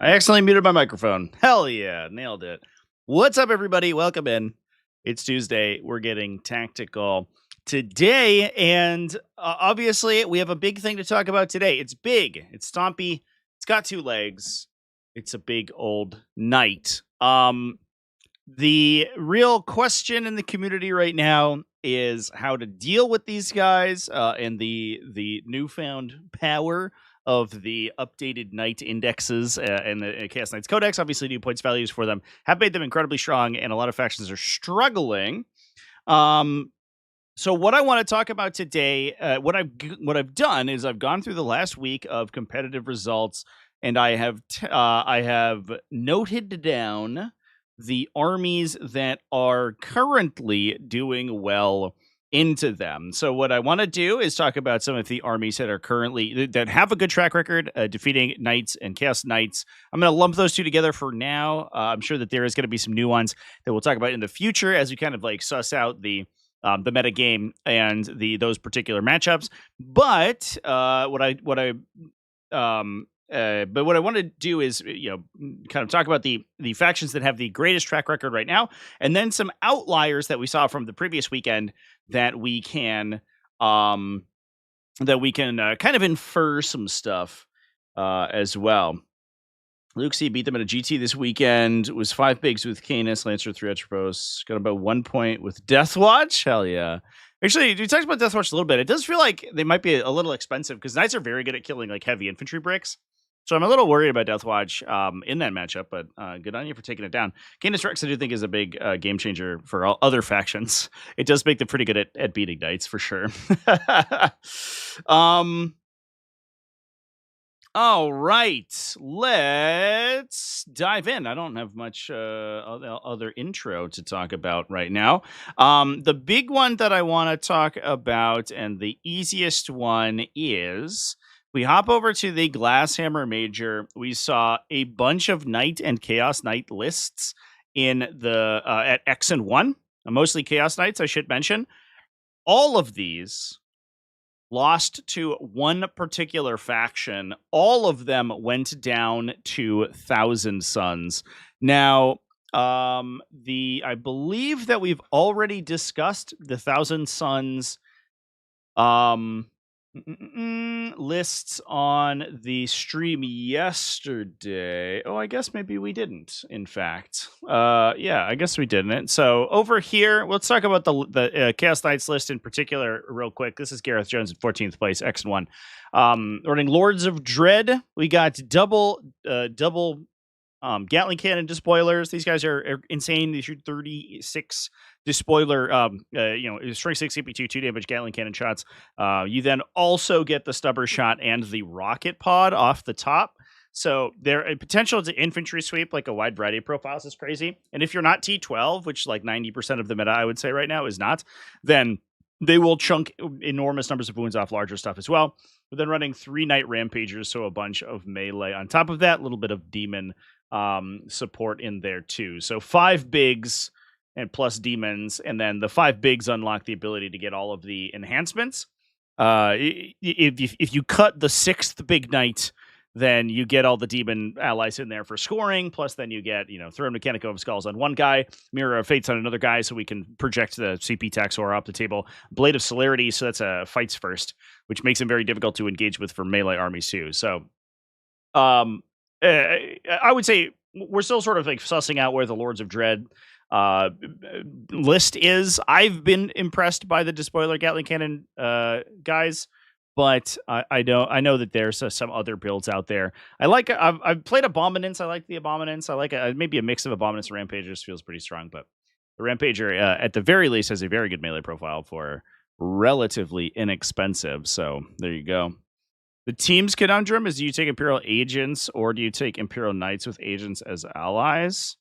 I accidentally muted my microphone. Hell yeah, nailed it. What's up, everybody? Welcome in. It's Tuesday. We're getting tactical today, and obviously, we have a big thing to talk about today. It's big. It's stompy. It's got two legs. It's a big old knight. The real question in the community right now is how to deal with these guys and the newfound power of the updated knight indexes and the Chaos Knights Codex. Obviously, new points values for them have made them incredibly strong, and a lot of factions are struggling. So what I want to talk about today, what I've done is I've gone through the last week of competitive results, and I have noted down the armies that are currently doing well into them. So what I want to do is talk about some of the armies that are currently that have a good track record defeating knights and chaos knights. I'm going to lump those two together for now. I'm sure that there is going to be some new ones that we'll talk about in the future as we kind of like suss out the meta game and those particular matchups. But what I want to do is, kind of talk about the factions that have the greatest track record right now, and then some outliers that we saw from the previous weekend that we can kind of infer some stuff as well. Luke C beat them at a GT this weekend. It was 5 bigs with Canis, Lancer, 3 Atropos. Got about 1 point with Deathwatch. Hell yeah. Actually, we talked about Deathwatch a little bit. It does feel like they might be a little expensive because Knights are very good at killing like heavy infantry bricks. So I'm a little worried about Deathwatch in that matchup, but good on you for taking it down. Canis Rex, I do think, is a big game changer for all other factions. It does make them pretty good at beating Knights, for sure. All right, let's dive in. I don't have much other intro to talk about right now. The big one that I want to talk about, and the easiest one, is we hop over to the Glasshammer Major. We saw a bunch of Knight and Chaos Knight lists in the at X and 1, mostly Chaos Knights, I should mention. All of these lost to one particular faction. All of them went down to 1,000 Suns. Now, I believe that we've already discussed the 1,000 Suns lists on the stream yesterday. Oh, I guess maybe we didn't, in fact. Yeah, I guess we didn't. So over here, let's talk about the Chaos Knights list in particular real quick. This is Gareth Jones in 14th place, X and 1. Running Lords of Dread. We got double Gatling cannon despoilers. These guys are insane. They shoot 36 despoiler, strength 6 CP2, 2 damage Gatling cannon shots. You then also get the stubber shot and the rocket pod off the top. So their potential to infantry sweep like a wide variety of profiles is crazy. And if you're not T12, which like 90% of the meta I would say right now is not, then they will chunk enormous numbers of wounds off larger stuff as well. But then running 3 Knight Rampagers, so a bunch of melee on top of that, a little bit of demon support in there too. So 5 bigs and plus demons, and then the 5 bigs unlock the ability to get all of the enhancements. If you cut the 6th big knight, then you get all the demon allies in there for scoring. Plus, then you get, Throne Mechanico of Skulls on one guy, Mirror of Fates on another guy, so we can project the CP Taxor up the table. Blade of Celerity, so that's a fights first, which makes him very difficult to engage with for melee armies too. So, I would say we're still sort of like sussing out where the Lords of Dread list is. I've been impressed by the despoiler Gatling cannon guys. But I know that there's some other builds out there. I've played Abominance. I like the Abominance. I like maybe a mix of Abominance and Rampagers feels pretty strong. But the Rampager, at the very least, has a very good melee profile for relatively inexpensive. So there you go. The team's conundrum is: do you take Imperial Agents or do you take Imperial Knights with Agents as allies?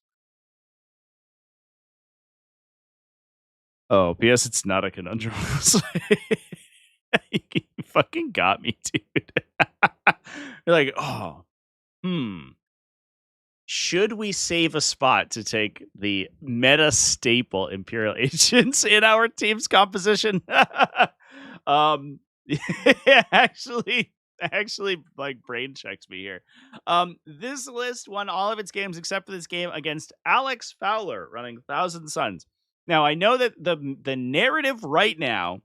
Oh, PS, it's not a conundrum. You fucking got me, dude. You're like, should we save a spot to take the meta staple Imperial Agents in our team's composition? Actually, actually like brain checks me here. This list won all of its games except for this game against Alex Fowler running Thousand Suns. Now I know that the narrative right now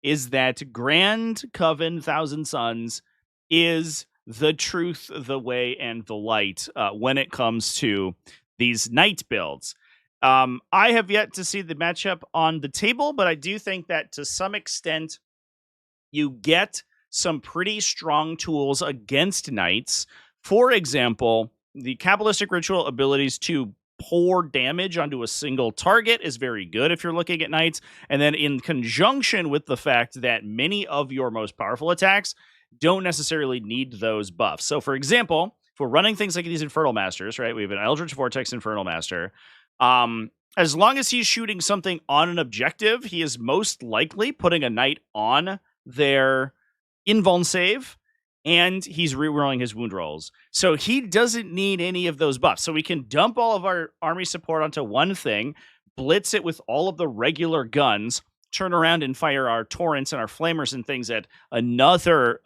is that Grand Coven Thousand Suns is the truth, the way, and the light when it comes to these knight builds. I have yet to see the matchup on the table, but I do think that to some extent you get some pretty strong tools against knights. For example, the Kabbalistic Ritual abilities to pour damage onto a single target is very good if you're looking at knights. And then in conjunction with the fact that many of your most powerful attacks don't necessarily need those buffs. So for example, if we're running things like these Infernal Masters, right? We have an Eldritch Vortex Infernal Master. As long as he's shooting something on an objective, he is most likely putting a knight on their invuln save, and he's rerolling his wound rolls. So he doesn't need any of those buffs. So we can dump all of our army support onto one thing, blitz it with all of the regular guns, turn around and fire our torrents and our flamers and things at another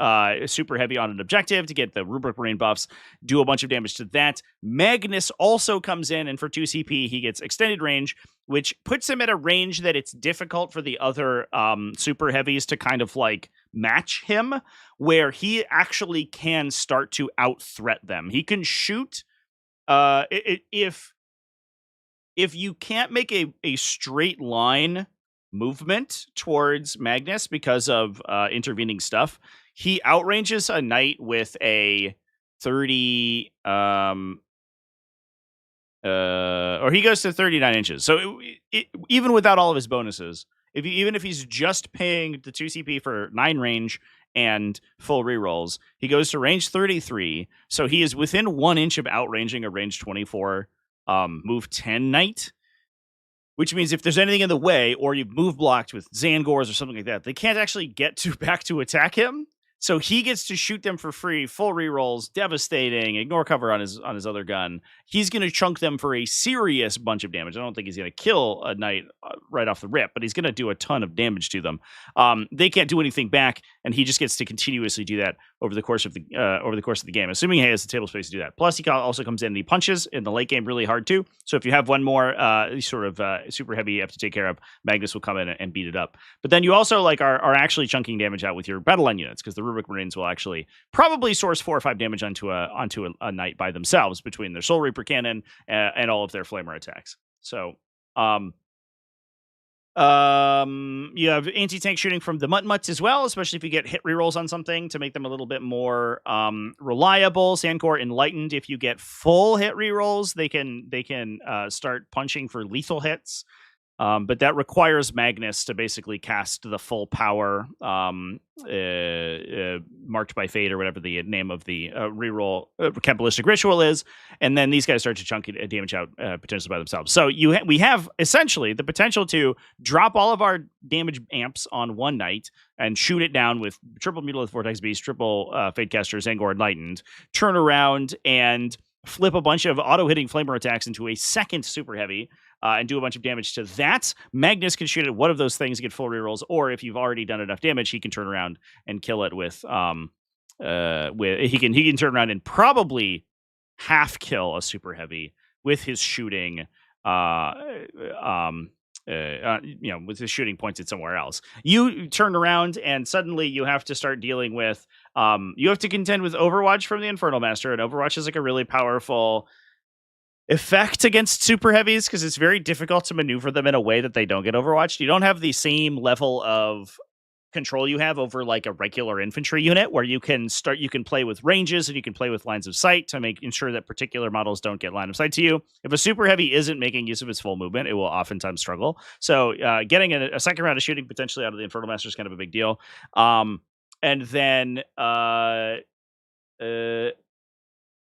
super heavy on an objective to get the rubric marine buffs, do a bunch of damage to that. Magnus also comes in, and for 2 CP, he gets extended range, which puts him at a range that it's difficult for the other super heavies to kind of like match him, where he actually can start to out-threat them. He can shoot if you can't make a straight line movement towards Magnus because of intervening stuff, he outranges a knight with a 30 or he goes to 39 inches. So even without all of his bonuses, even if he's just paying the 2 CP for 9 range and full rerolls, he goes to range 33. So he is within 1 inch of outranging a range 24 move 10 knight. Which means if there's anything in the way, or you've move blocked with Zangors or something like that, they can't actually get back to attack him. So he gets to shoot them for free, full rerolls, devastating, ignore cover on his other gun. He's going to chunk them for a serious bunch of damage. I don't think he's going to kill a knight right off the rip, but he's going to do a ton of damage to them. They can't do anything back, and he just gets to continuously do that over the course of the game, assuming he has the table space to do that. Plus, he also comes in and he punches in the late game really hard too. So if you have one more sort of super heavy you have to take care of, Magnus will come in and beat it up. But then you also like are actually chunking damage out with your battle line units, because the Rubric Marines will actually probably source 4 or 5 damage onto a knight by themselves between their Soul Reaper cannon and all of their flamer attacks. So you have anti-tank shooting from the Mutt-Mutts as well, especially if you get hit rerolls on something to make them a little bit more reliable. Sandcore Enlightened, if you get full hit rerolls, they can start punching for lethal hits. But that requires Magnus to basically cast the full power marked by fate or whatever the name of the reroll Kabbalistic Ritual is. And then these guys start to chunk damage out potentially by themselves. So we have essentially the potential to drop all of our damage amps on one knight and shoot it down with triple Mutilith Vortex Beast, triple Fatecaster, Zangor Enlightened, turn around and flip a bunch of auto-hitting flamer attacks into a second super heavy and do a bunch of damage to that. Magnus can shoot at one of those things, get full rerolls, or if you've already done enough damage, he can turn around and kill it with he can turn around and probably half kill a super heavy with his shooting with his shooting pointed somewhere else. You turn around and suddenly you have to start dealing with you have to contend with Overwatch from the Infernal Master, and Overwatch is like a really powerful effect against super heavies because it's very difficult to maneuver them in a way that they don't get overwatched. You don't have the same level of control you have over like a regular infantry unit, where you can play with ranges and you can play with lines of sight to ensure that particular models don't get line of sight to you. If a super heavy isn't making use of its full movement, it will oftentimes struggle. So getting a second round of shooting potentially out of the Infernal Master is kind of a big deal.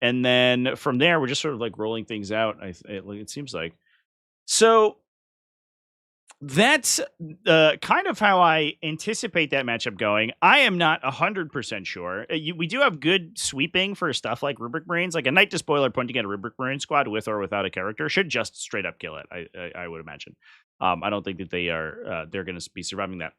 And then from there, we're just sort of like rolling things out. It seems like. So that's kind of how I anticipate that matchup going. I am not 100% sure. We do have good sweeping for stuff like Rubric Marines. Like a Knight Despoiler pointing at a Rubric Marine squad with or without a character should just straight up kill it, I would imagine. I don't think that they're going to be surviving that.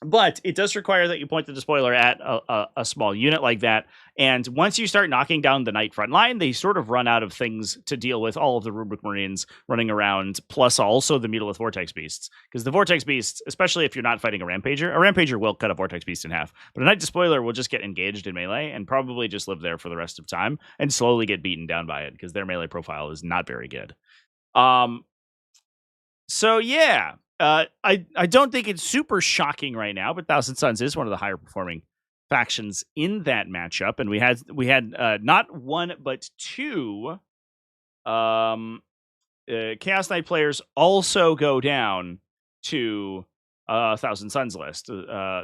But it does require that you point the despoiler at a small unit like that. And once you start knocking down the knight front line, they sort of run out of things to deal with all of the Rubric Marines running around, plus also the Mutalith Vortex Beasts. Because the Vortex Beasts, especially if you're not fighting a Rampager will cut a Vortex Beast in half. But a Knight Despoiler will just get engaged in melee and probably just live there for the rest of time and slowly get beaten down by it because their melee profile is not very good. So yeah, I don't think it's super shocking right now, but Thousand Suns is one of the higher performing factions in that matchup, and we had not one but two Chaos Knight players also go down to Thousand Suns list.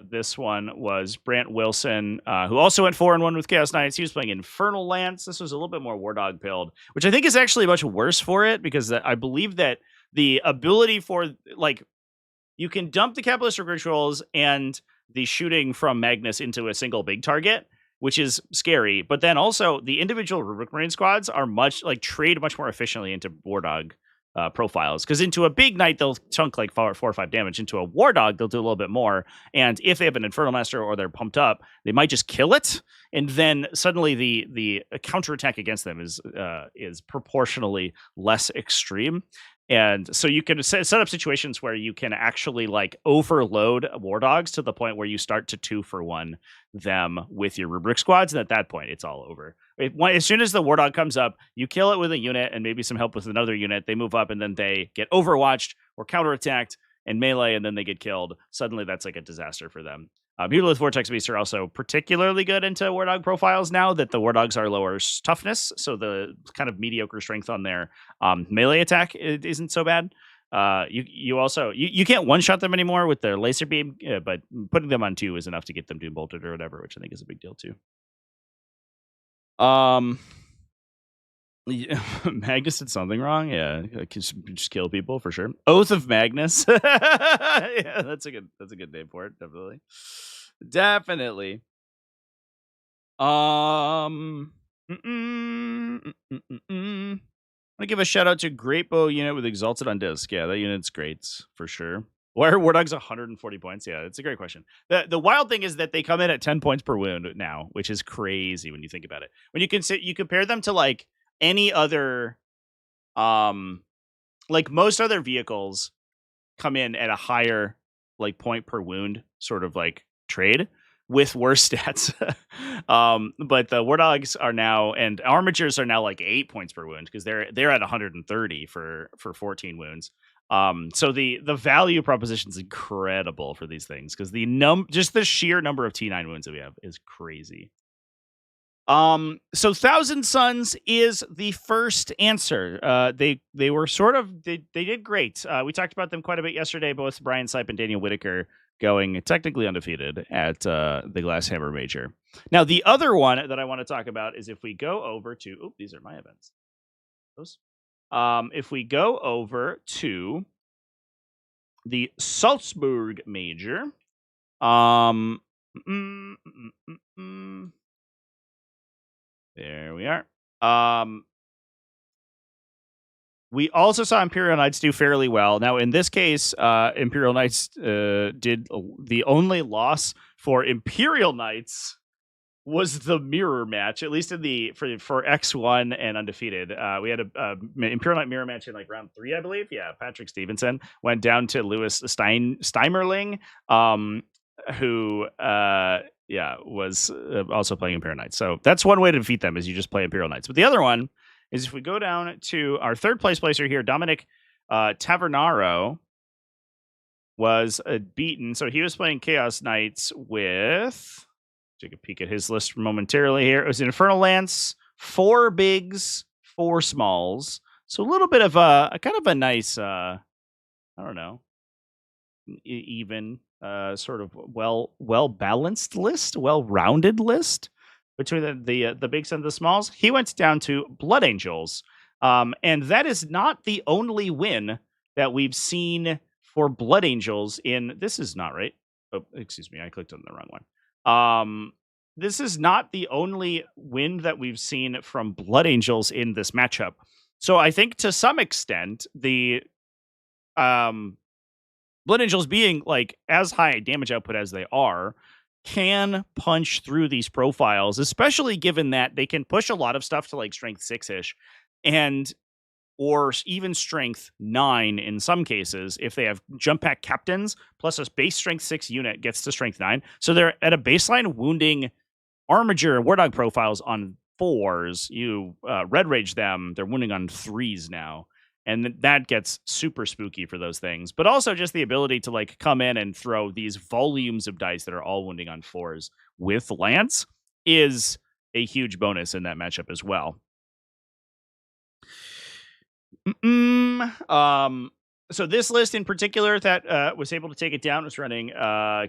This one was Brant Wilson, who also went 4-1 with Chaos Knights. He was playing Infernal Lance. This was a little bit more War Dog pilled, which I think is actually much worse for it because I believe that the ability for like you can dump the capitalistic rituals and the shooting from Magnus into a single big target, which is scary. But then also the individual Rubric Marine squads are trade much more efficiently into War Dog profiles. Because into a big knight, they'll chunk like 4 or 5 damage. Into a War Dog, they'll do a little bit more. And if they have an Infernal Master or they're pumped up, they might just kill it. And then suddenly the counterattack against them is proportionally less extreme. And so you can set up situations where you can actually like overload War Dogs to the point where you start to 2-for-1 them with your Rubric squads. And at that point, it's all over. As soon as the War Dog comes up, you kill it with a unit and maybe some help with another unit. They move up and then they get overwatched or counterattacked and melee, and then they get killed. Suddenly, that's like a disaster for them. Mutalith Vortex Beasts are also particularly good into War Dog profiles now that the War Dogs are lower toughness, so the kind of mediocre strength on their melee attack isn't so bad. You also can't one-shot them anymore with their laser beam, but putting them on 2 is enough to get them doom bolted or whatever, which I think is a big deal too. Magnus did something wrong. Yeah, just kill people for sure. Oath of Magnus. Yeah, that's a good name for it. Definitely. I'm gonna give a shout out to Great Bow unit with Exalted on disc. Yeah, that unit's great for sure. Why are War Dogs 140 points? Yeah, it's a great question. The wild thing is that they come in at 10 points per wound now, which is crazy when you think about it. When you compare them to like any other like most other vehicles come in at a higher like point per wound sort of like trade with worse stats. But the War Dogs are now, and Armatures are now like 8 points per wound because they're at 130 for 14 wounds. So the value proposition is incredible for these things because just the sheer number of T9 wounds that we have is crazy. So Thousand Suns is the first answer. They were sort of they did great. We talked about them quite a bit yesterday. Both Brian Sipe and Daniel Whitaker going technically undefeated at the Glasshammer Major. Now the other one that I want to talk about is if we go over to these are my events. Those. If we go over to the Salzburg Major, there we are. We also saw Imperial Knights do fairly well. Now, in this case, Imperial Knights did the only loss for Imperial Knights was the mirror match, at least in the for X1 and undefeated. We had a Imperial Knight mirror match in like round 3, I believe. Yeah, Patrick Stevenson went down to Lewis Steimerling, who was also playing Imperial Knights. So that's one way to defeat them is you just play Imperial Knights. But the other one is if we go down to our third place placer here, Dominic Tavernaro was beaten. So he was playing Chaos Knights with, take a peek at his list momentarily here. It was Infernal Lance, 4 bigs, 4 smalls. So a little bit of a kind of a nice, I don't know, even sort of well balanced list, well rounded list between the bigs and the smalls. He went down to Blood Angels, and that is not the only win that we've seen for Blood Angels in. This is not right. Oh, excuse me, I clicked on the wrong one. This is not the only win that we've seen from Blood Angels in this matchup. So I think to some extent the Blood Angels, being like as high damage output as they are, can punch through these profiles, especially given that they can push a lot of stuff to like strength 6-ish and or even strength 9 in some cases if they have jump pack captains plus a base strength 6 unit gets to strength 9. So they're at a baseline wounding Armiger and War Dog profiles on 4s. You red rage them, they're wounding on 3s now. And that gets super spooky for those things. But also just the ability to like come in and throw these volumes of dice that are all wounding on 4s with Lance is a huge bonus in that matchup as well. So this list in particular that was able to take it down was running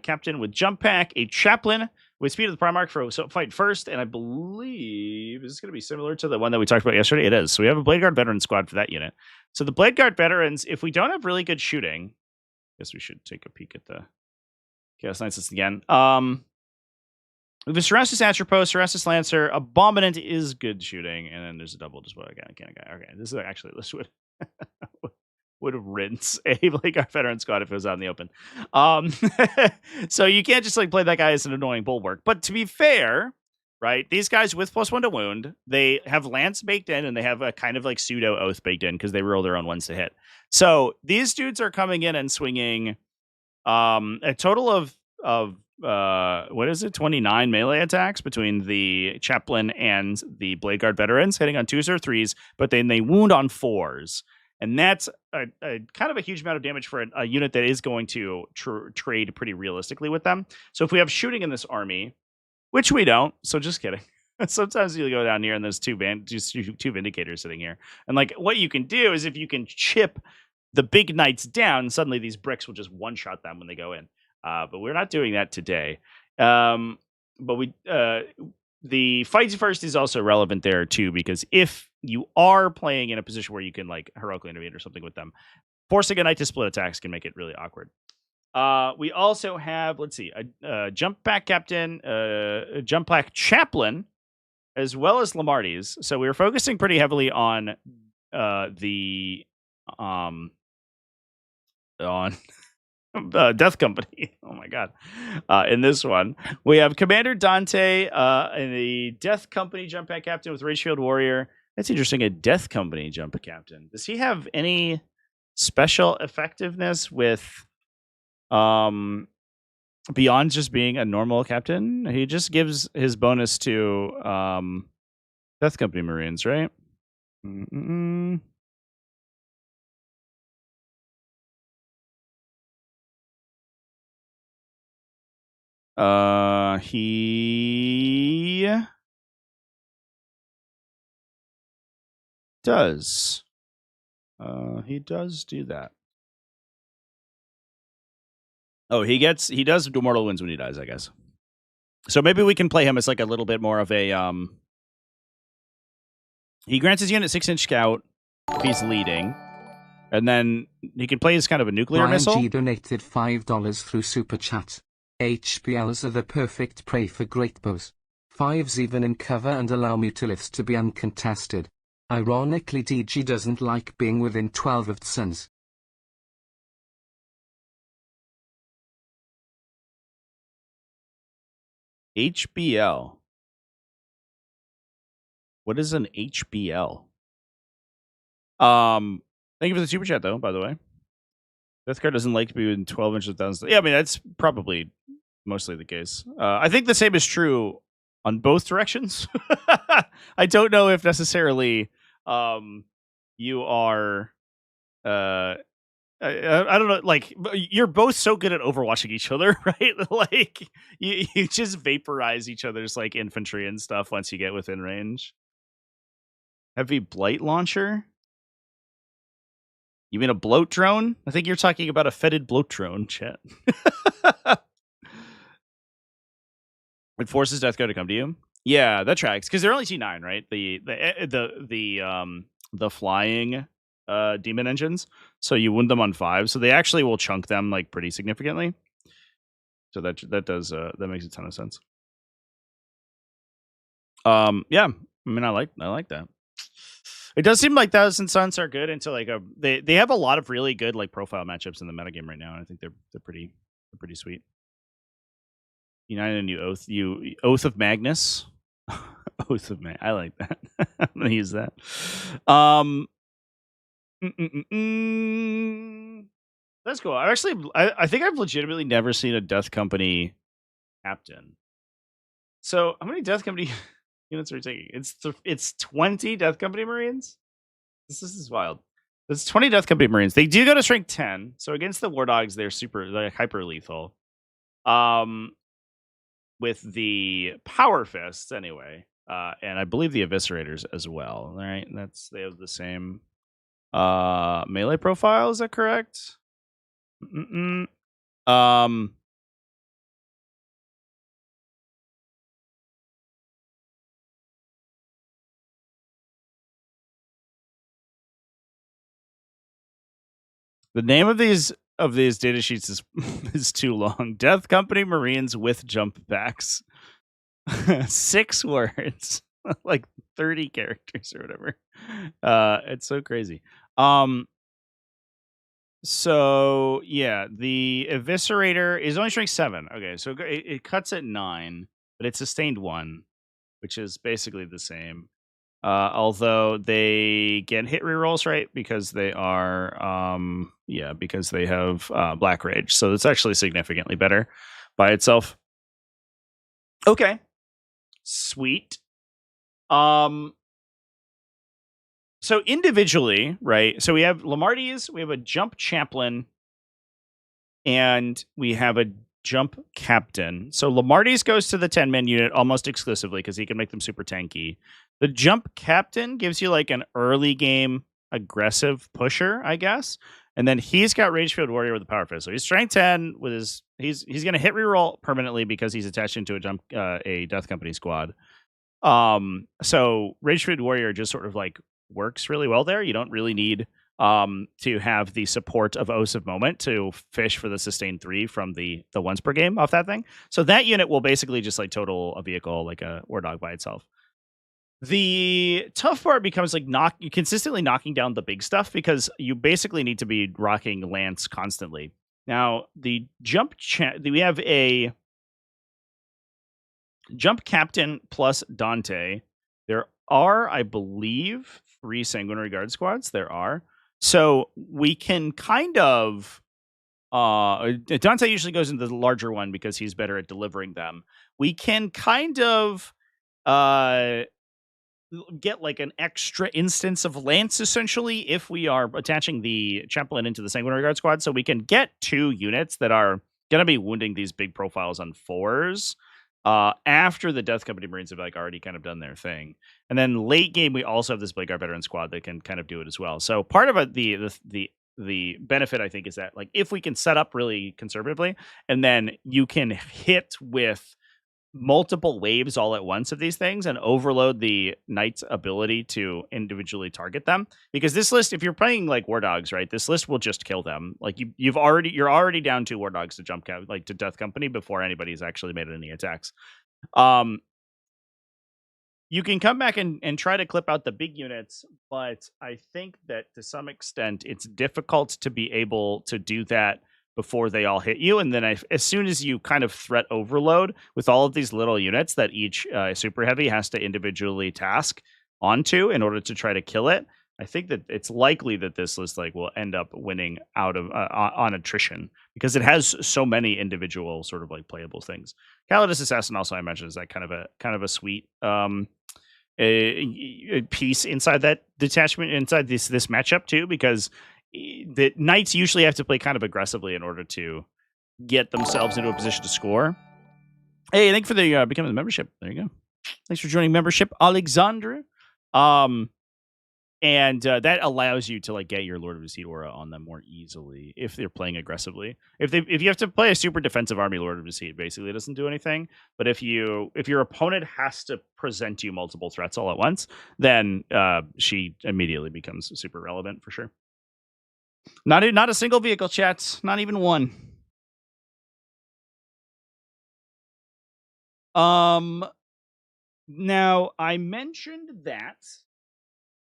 Captain with Jump Pack, a Chaplain with Speed of the Primarch for Fight First, and I believe this is going to be similar to the one that we talked about yesterday. It is. So we have a Blade Guard Veteran squad for that unit. So the Blade Guard Veterans, if we don't have really good shooting, I guess we should take a peek at the Chaos Knights again. With Cerastus Atropos, Cerastus Lancer, Abominant is good shooting, and then there's a double display. Okay, this is actually this would rinse a Blade Guard Veteran squad if it was out in the open. So you can't just like play that guy as an annoying bulwark. But to be fair, right, these guys with +1 to wound, they have Lance baked in, and they have a kind of like pseudo Oath baked in because they roll their own ones to hit. So these dudes are coming in and swinging a total of what is it, 29 melee attacks between the Chaplain and the Blade Guard Veterans, hitting on 2s or 3s, but then they wound on 4s. And that's a kind of a huge amount of damage for a unit that is going to trade pretty realistically with them. So if we have shooting in this army, which we don't, so just kidding. Sometimes you go down here and there's two Vindicators sitting here. And like what you can do is if you can chip the big knights down, suddenly these bricks will just one-shot them when they go in. But we're not doing that today. But the Fights First is also relevant there too, because if you are playing in a position where you can like heroically intervene or something with them, forcing a knight to split attacks can make it really awkward. We also have, let's see, a Jump Pack Captain, a Jump Pack Chaplain, as well as Lamarty's. So we were focusing pretty heavily on the Death Company. Oh my god. In this one, we have Commander Dante and the Death Company Jump Pack Captain with Rage Shield Warrior. That's interesting. A Death Company Jump Pack Captain. Does he have any special effectiveness with beyond just being a normal captain? He just gives his bonus to Death Company Marines, right? He does. He does do that. Oh, he does do mortal wounds when he dies, I guess. So maybe we can play him as like a little bit more of a he grants his unit 6-inch scout if he's leading. And then he can play as kind of a nuclear missile. G donated $5 through Super Chat. HPLs are the perfect prey for great bows. 5s even in cover and allow mutiliths to be uncontested. Ironically, DG doesn't like being within 12 of Tsons. HBL. What is an HBL? Thank you for the super chat, though, by the way. Death Guard doesn't like to be within 12 inches of thousands. Yeah, I mean, that's probably mostly the case. I think the same is true on both directions. I don't know if necessarily you are... I don't know, like, you're both so good at overwatching each other, right? Like, you just vaporize each other's, like, infantry and stuff once you get within range. Heavy Blight Launcher? You mean a bloat drone? I think you're talking about a fetid bloat drone, chat. It forces Death Guard to come to you? Yeah, that tracks, because they're only T9, right? The flying demon engines. So you wound them on 5. So they actually will chunk them like pretty significantly. So that does that makes a ton of sense. Yeah, I mean I like that. It does seem like Thousand Suns are good into like they have a lot of really good like profile matchups in the metagame right now, and I think they're pretty sweet. United New Oath, Oath of Magnus. Oath of Man. I like that. I'm gonna use that. That's cool. I think I've legitimately never seen a Death Company captain. So how many Death Company units are we taking? It's 20 Death Company Marines. This is wild. It's 20 Death Company Marines. They do go to strength 10. So against the War Dogs, they're hyper lethal. With the Power Fists anyway. And I believe the Eviscerators as well. All right. They have the same melee profile, is that correct? The name of these data sheets is too long. Death Company Marines with jump packs. 6 words. Like 30 characters or whatever. It's so crazy. So yeah, the Eviscerator is only strength 7. Okay, so it cuts at 9, but it's sustained 1, which is basically the same. Although they get hit rerolls, right? Because they are, because they have Black Rage. So it's actually significantly better by itself. Okay. Sweet. So individually, right? So we have Lamarties, we have a jump chaplain, and we have a jump captain. So Lamarties goes to the 10-man unit almost exclusively because he can make them super tanky. The jump captain gives you like an early game aggressive pusher, I guess. And then he's got Ragefield Warrior with the Power Fist. So he's strength 10 with his he's gonna hit reroll permanently because he's attached into a Death Company squad. So Ragefield Warrior just sort of like works really well there. You don't really need to have the support of Oaths of Moment to fish for the sustain 3 from the once per game off that thing. So that unit will basically just like total a vehicle like a War Dog by itself. The tough part becomes like consistently knocking down the big stuff because you basically need to be rocking Lance constantly. Now the we have a jump captain plus Dante. There are, I believe, 3 Sanguinary Guard squads. There are. So we can kind of Dante usually goes into the larger one because he's better at delivering them. We can kind of get like an extra instance of Lance essentially if we are attaching the chaplain into the Sanguinary Guard squad. So we can get 2 units that are going to be wounding these big profiles on 4s. After the Death Company Marines have like already kind of done their thing, and then late game we also have this Blade Guard veteran squad that can kind of do it as well. So part of it, the benefit I think is that like if we can set up really conservatively, and then you can hit with multiple waves all at once of these things and overload the knight's ability to individually target them, because this list, if you're playing like War Dogs, right, this list will just kill them. Like you're already down 2 War Dogs to jump like to Death Company before anybody's actually made any attacks. You can come back and try to clip out the big units, but I think that to some extent it's difficult to be able to do that before they all hit you. And then as soon as you kind of threat overload with all of these little units that each super heavy has to individually task onto in order to try to kill it, I think that it's likely that this list like will end up winning out of on attrition because it has so many individual sort of like playable things. Calidus Assassin also I mentioned is that kind of a sweet a piece inside that detachment inside this matchup too, because the knights usually have to play kind of aggressively in order to get themselves into a position to score. Hey, thank you for the becoming the membership. There you go. Thanks for joining membership, Alexandra. And that allows you to like get your Lord of Deceit aura on them more easily if they're playing aggressively. If you have to play a super defensive army, Lord of Deceit basically doesn't do anything. But if your opponent has to present you multiple threats all at once, then she immediately becomes super relevant for sure. Not a single vehicle, chat. Not even one. Now I mentioned that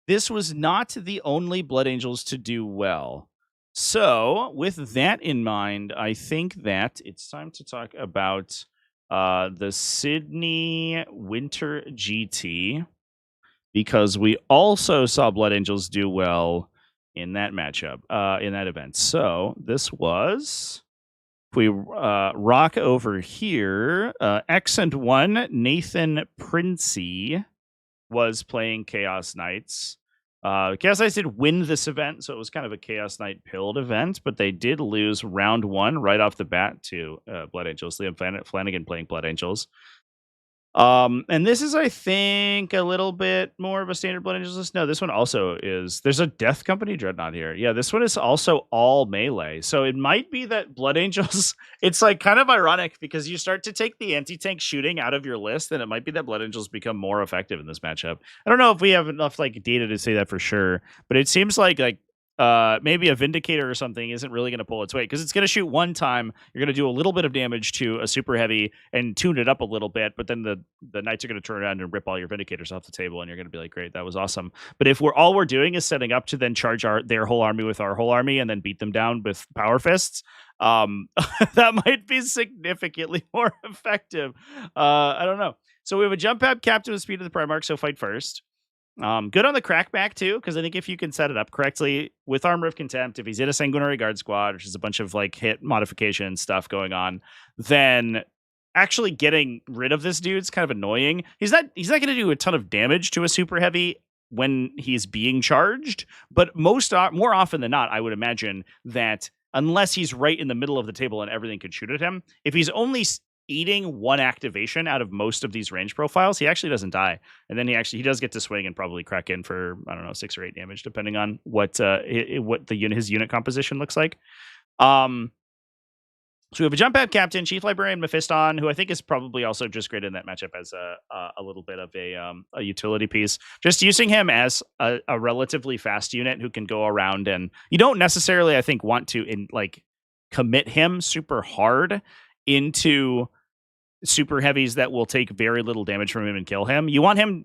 this was not the only Blood Angels to do well. So, with that in mind, I think that it's time to talk about the Sydney Winter GT, because we also saw Blood Angels do well in that matchup, in that event. So, this was, if we rock over here, Accent 1, Nathan Princey was playing Chaos Knights. Chaos Knights did win this event, so it was kind of a Chaos Knight pilled event, but they did lose round 1 right off the bat to Blood Angels. Liam Flanagan playing Blood Angels. And this is, I think, a little bit more of a standard Blood Angels list. No, this one also is. There's a Death Company Dreadnought here. Yeah, this one is also all melee. So it might be that Blood Angels, it's like kind of ironic because you start to take the anti-tank shooting out of your list, and it might be that Blood Angels become more effective in this matchup. I don't know if we have enough like data to say that for sure, but it seems like maybe a Vindicator or something isn't really going to pull its weight, because it's going to shoot one time. You're going to do a little bit of damage to a super heavy and tune it up a little bit, but then the Knights are going to turn around and rip all your Vindicators off the table, and you're going to be like, great, that was awesome. But if all we're doing is setting up to then charge their whole army with our whole army and then beat them down with power fists, that might be significantly more effective. I don't know. So we have a jump pad captain with speed of the Primarch, so fight first. Good on the crackback too, because I think if you can set it up correctly with Armor of Contempt, if he's in a Sanguinary Guard squad, which is a bunch of like hit modification stuff going on, then actually getting rid of this dude's kind of annoying. He's not going to do a ton of damage to a super heavy when he's being charged, but more often than not, I would imagine that unless he's right in the middle of the table and everything could shoot at him, if he's only eating one activation out of most of these range profiles, he actually doesn't die, and then he does get to swing and probably crack in for, I don't know, 6 or 8 damage depending on what his unit composition looks like. So we have a jump pad captain, Chief Librarian Mephiston, who I think is probably also just great in that matchup as a little bit of a utility piece. Just using him as a relatively fast unit who can go around, and you don't necessarily, I think, want to commit him super hard into super heavies that will take very little damage from him and kill him. You want him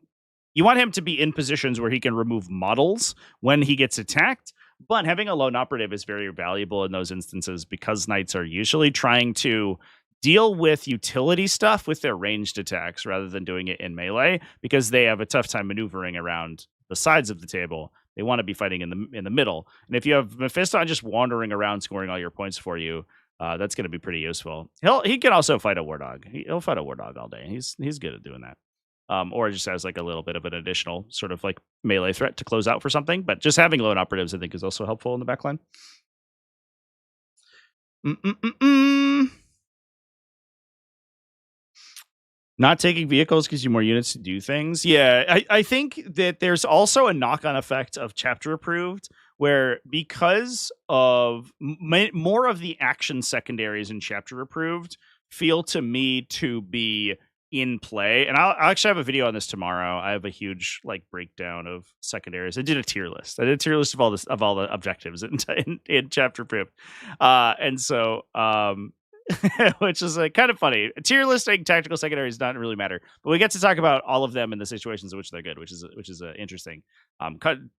to be in positions where he can remove models when he gets attacked, but having a lone operative is very valuable in those instances, because Knights are usually trying to deal with utility stuff with their ranged attacks rather than doing it in melee, because they have a tough time maneuvering around the sides of the table. They want to be fighting in the middle. And if you have Mephiston just wandering around scoring all your points for you, that's going to be pretty useful. He can also fight a War Dog. He'll fight a War Dog all day. He's good at doing that. Or just has like a little bit of an additional sort of like melee threat to close out for something. But just having lone operatives, I think, is also helpful in the backline. Not taking vehicles gives you more units to do things. Yeah, I think that there's also a knock-on effect of chapter approved, where because of more of the action secondaries in chapter approved feel to me to be in play. And I'll actually have a video on this tomorrow. I have a huge breakdown of secondaries. I did a tier list. Of all the objectives in chapter approved. And so which is kind of funny. Tier listing tactical secondaries doesn't really matter, but we get to talk about all of them in the situations in which they're good, which is an interesting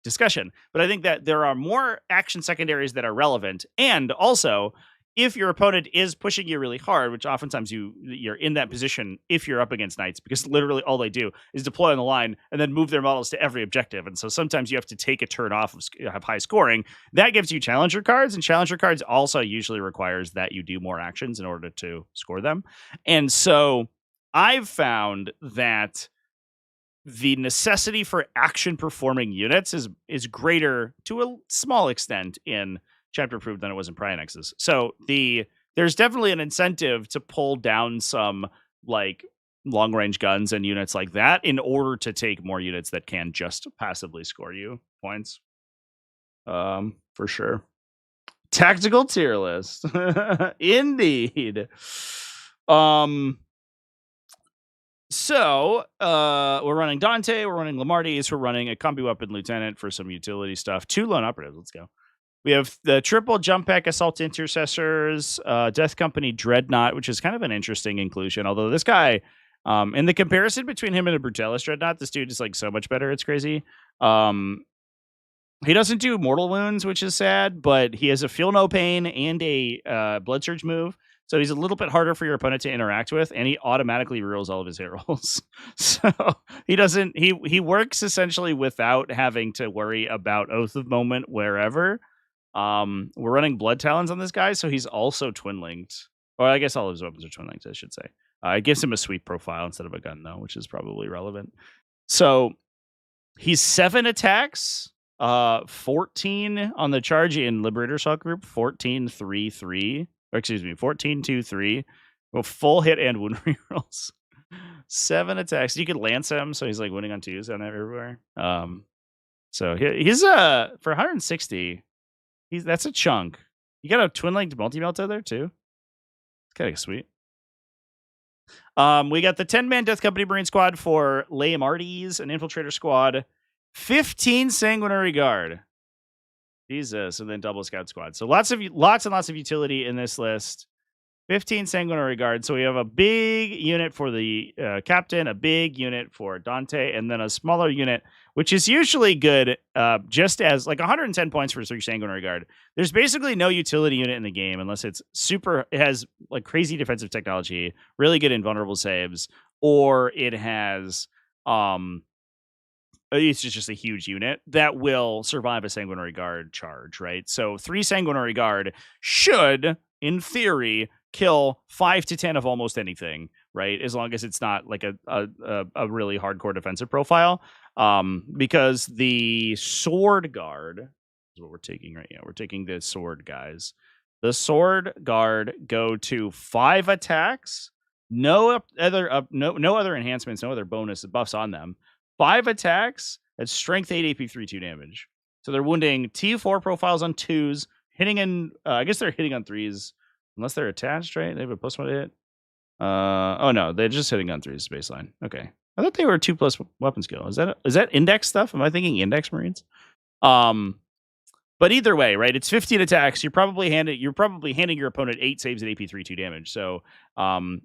discussion. But I think that there are more action secondaries that are relevant, and also if your opponent is pushing you really hard, which oftentimes you're in that position if you're up against Knights, because literally all they do is deploy on the line and then move their models to every objective. And so sometimes you have to take a turn off of have high scoring. That gives you challenger cards, and challenger cards also usually requires that you do more actions in order to score them. And so I've found that the necessity for action performing units is greater to a small extent in chapter approved than it was in Pryonex's. So there's definitely an incentive to pull down some long range guns and units like that in order to take more units that can just passively score you points. For sure. Tactical tier list. Indeed. So we're running Dante, we're running Lamartis, we're running a combi weapon lieutenant for some utility stuff. 2 lone operatives. Let's go. We have the triple jump pack assault intercessors, Death Company Dreadnought, which is kind of an interesting inclusion. Although this guy, in the comparison between him and a Brutalis Dreadnought, this dude is so much better. It's crazy. He doesn't do mortal wounds, which is sad, but he has a feel no pain and a blood surge move. So he's a little bit harder for your opponent to interact with, and he automatically rerolls all of his hit rolls. So he doesn't. He works essentially without having to worry about Oath of Moment wherever. We're running Blood Talons on this guy, so he's also twin linked. Or I guess all of his weapons are twin linked, I should say. It gives him a sweep profile instead of a gun, though, which is probably relevant. So he's 7 attacks. 14 on the charge in Liberator Shock group, 14-3-3, or excuse me, 14-2-3, well, full hit and wound rerolls. 7 attacks. You could lance him, so he's like winning on 2s on everywhere. So he's for 160. That's a chunk. You got a twin linked multi-melt out there too. It's kind of sweet. We got the 10-man Death Company Marine Squad for Leomardes, an Infiltrator Squad. 15 Sanguinary Guard. Jesus, and then double Scout Squad. So lots and lots of utility in this list. 15 Sanguinary Guard. So we have a big unit for the captain, a big unit for Dante, and then a smaller unit, which is usually good just as like 110 points for 3 Sanguinary Guard. There's basically no utility unit in the game unless it has like crazy defensive technology, really good invulnerable saves, or it has it's just a huge unit that will survive a Sanguinary Guard charge, right? So 3 Sanguinary Guard should, in theory, kill 5 to 10 of almost anything, right? As long as it's not like a really hardcore defensive profile. Because the Sword Guard is what we're taking right now. We're taking the Sword guys. The Sword Guard go to 5 attacks, no other enhancements, no other bonus buffs on them. 5 attacks at strength 8 AP 3-2 damage. So they're wounding T4 profiles on 2s, hitting in I guess they're hitting on 3s unless they're attached, right? They have a +1 hit. Oh no, they're just hitting on 3s baseline. Okay. I thought they were 2+ weapon skill. Is that index stuff? Am I thinking index Marines? But either way, right? It's 15 attacks. You're probably handing your opponent 8 saves at AP 3-2 damage. So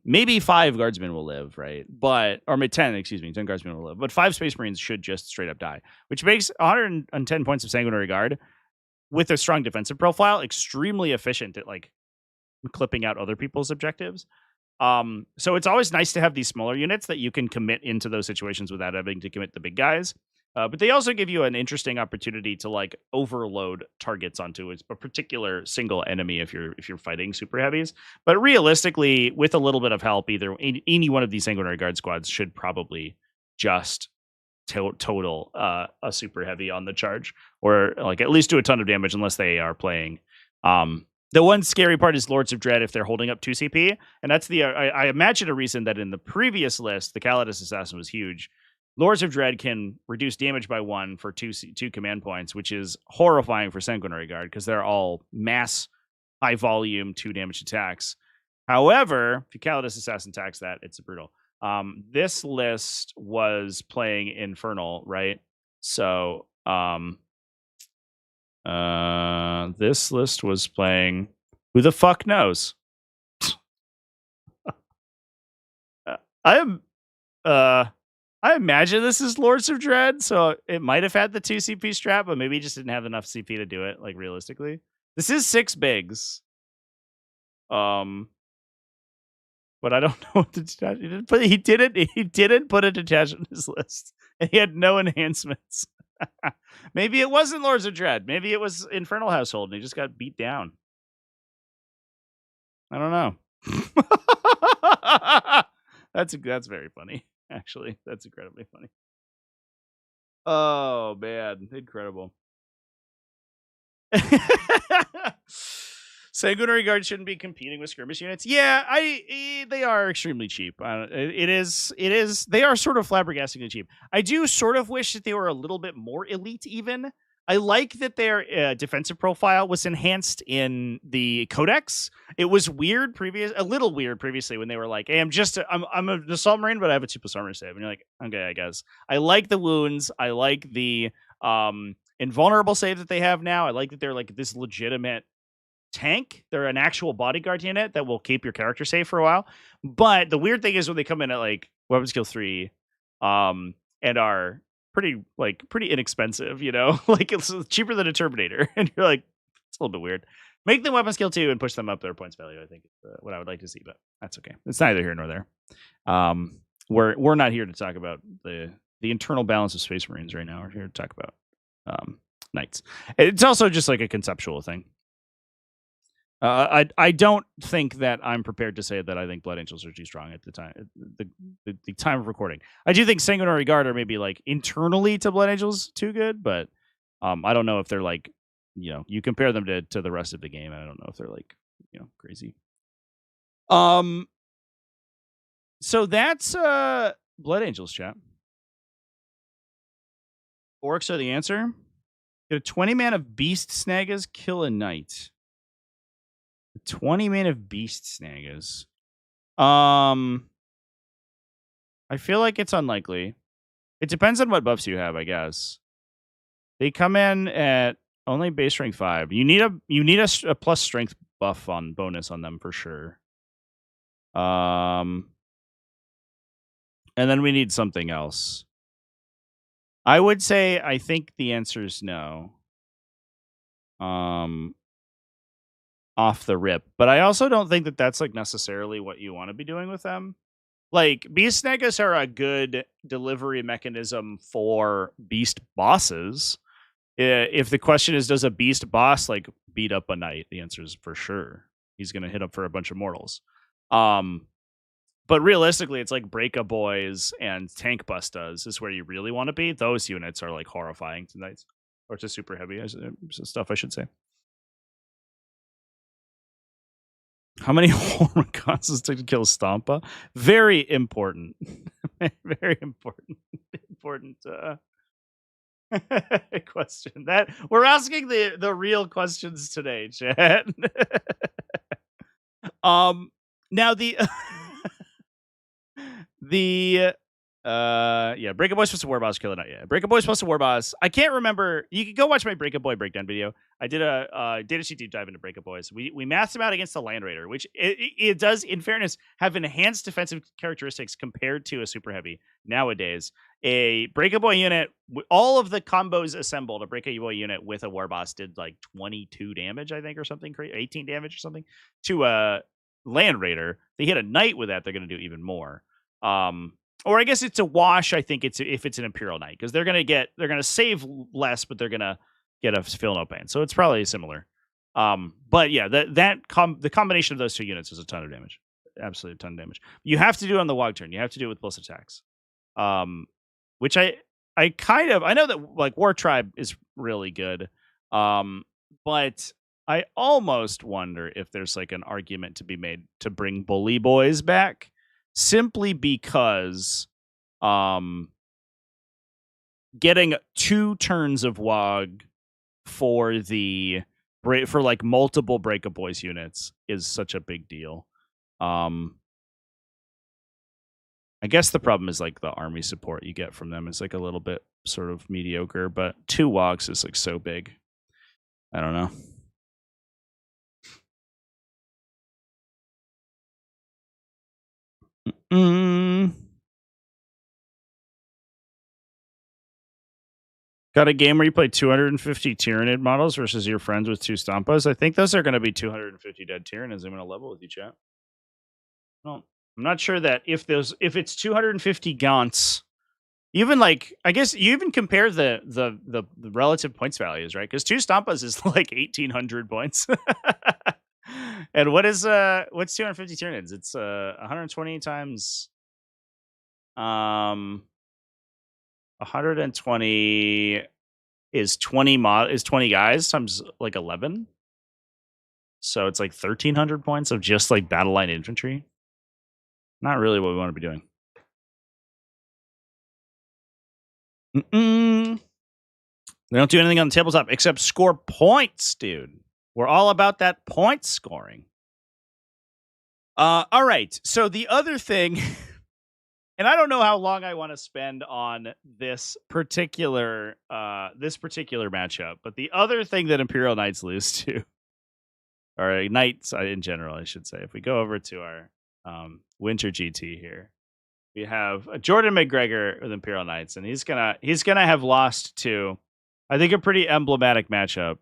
maybe 5 guardsmen will live, right? 10 guardsmen will live. But 5 Space Marines should just straight up die, which makes 110 points of Sanguinary Guard with a strong defensive profile extremely efficient at like clipping out other people's objectives. So it's always nice to have these smaller units that you can commit into those situations without having to commit the big guys. But they also give you an interesting opportunity to like overload targets onto a particular single enemy if you're fighting super heavies. But realistically, with a little bit of help, either any one of these Sanguinary Guard squads should probably just total a super heavy on the charge, or like at least do a ton of damage unless they are playing. The one scary part is Lords of Dread if they're holding up 2 CP, and that's I imagine a reason that in the previous list the Cutest Assassin was huge. Lords of Dread can reduce damage by 1 for 2 command points, which is horrifying for Sanguinary Guard because they're all mass, high volume, 2 damage attacks. However, if you Cutest Assassin attacks that, it's brutal. This list was playing Infernal, right? So this list was playing who the fuck knows? I imagine this is Lords of Dread, so it might have had the 2 CP strap, but maybe it just didn't have enough CP to do it, like realistically. This is 6 bigs. But I don't know what the detachment he didn't put a detachment in his list. And he had no enhancements. Maybe it wasn't Lords of Dread. Maybe it was Infernal Household and he just got beat down. I don't know. That's very funny. Actually, that's incredibly funny. Oh man, incredible. Sanguinary Guard shouldn't be competing with skirmish units. Yeah, they are extremely cheap. It is. They are sort of flabbergastingly cheap. I do sort of wish that they were a little bit more elite even. I like that their defensive profile was enhanced in the Codex. It was a little weird previously when they were like, "Hey, I'm an Assault Marine, but I have a 2+ armor save," and you're like, "Okay, I guess." I like the wounds. I like the invulnerable save that they have now. I like that they're like this legitimate tank. They're an actual bodyguard unit that will keep your character safe for a while. But the weird thing is when they come in at like weapon skill 3, and are pretty inexpensive, you know? Like, it's cheaper than a Terminator. And you're like, it's a little bit weird. Make them weapon skill 2 and push them up their points value, I think is what I would like to see, but that's okay. It's neither here nor there. We're not here to talk about the internal balance of Space Marines right now. We're here to talk about Knights. It's also just like a conceptual thing. I don't think that I'm prepared to say that I think Blood Angels are too strong at the time, the time of recording. I do think Sanguinary Guard are maybe like internally to Blood Angels too good, but I don't know if they're like, you know, you compare them to the rest of the game, and I don't know if they're like, you know, crazy. So that's Blood Angels, chat. Orcs are the answer. Get a 20 man of Beast Snagas, kill a Knight. 20 man of Beast Snagas. I feel like it's unlikely. It depends on what buffs you have, I guess. They come in at only base rank 5. You need a plus strength buff on bonus on them for sure. And then we need something else. I would say I think the answer is no. Off the rip, but I also don't think that that's like necessarily what you want to be doing with them. Like, Beast Snagas are a good delivery mechanism for beast bosses. If the question is, does a beast boss like beat up a Knight? The answer is for sure. He's going to hit up for a bunch of mortals. But realistically, it's like Break-A-Boys and Tank Bustas is where you really want to be. Those units are like horrifying to Knights, or to super heavy stuff, I should say. How many Hormigons does it take to kill Stompa? Very important. Very important. Important question. That we're asking the real questions today, chat. Now Break-A-Boys plus a War Boss, kill a Knight. Yeah, Break-A-Boys plus a War Boss. I can't remember. You can go watch my Break-A-Boy breakdown video. I did a data sheet deep dive into Break-A-Boys. We matched them out against the Land Raider, which it does, in fairness, have enhanced defensive characteristics compared to a Super Heavy nowadays. A Break-A-Boy unit, all of the combos assembled, a Break-A-Boy unit with a War Boss did like 22 damage, I think, or something, 18 damage or something, to a Land Raider. They hit a Knight with that, they're going to do even more. Or I guess it's a wash. I think if it's an Imperial Knight, because they're gonna save less, but they're gonna get a feel no pain. So it's probably similar. But yeah, the combination of those two units is a ton of damage. Absolutely a ton of damage. You have to do it on the Wog turn. You have to do it with plus attacks. Which I know that like War Tribe is really good. But I almost wonder if there's like an argument to be made to bring Bully Boys back. Simply because getting 2 turns of Wog for like multiple Break-A-Boys units is such a big deal. I guess the problem is like the army support you get from them is like a little bit sort of mediocre, but 2 Wogs is like so big. I don't know. Got a game where you play 250 Tyranid models versus your friends with 2 Stompas? I think those are going to be 250 dead Tyranids. I'm going to level with you, chat. Well, I'm not sure that if it's 250 Gaunts, even like, I guess you even compare the relative points values, right? Because 2 Stompas is like 1,800 points. And what's 250 Tyranids? It's 120 times 120 is 20 guys times like 11. So it's like 1,300 points of just like battle line infantry. Not really what we want to be doing. They don't do anything on the tabletop except score points, dude. We're all about that point scoring. All right. So the other thing, and I don't know how long I want to spend on this particular matchup, but the other thing that Imperial Knights lose to, or Knights in general, I should say, if we go over to our Winter GT here, we have Jordan McGregor with Imperial Knights, and he's gonna have lost to, I think, a pretty emblematic matchup.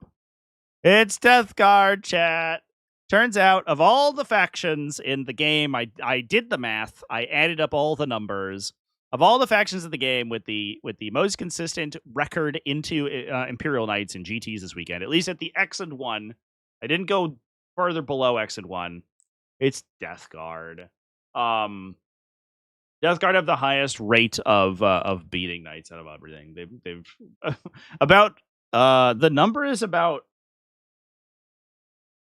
It's Death Guard, chat. Turns out, of all the factions in the game, I did the math. I added up all the numbers. Of all the factions of the game, with the most consistent record into Imperial Knights and GTs this weekend, at least at the X and 1, I didn't go further below X and 1. It's Death Guard. Death Guard have the highest rate of beating Knights out of everything. They've about the number is about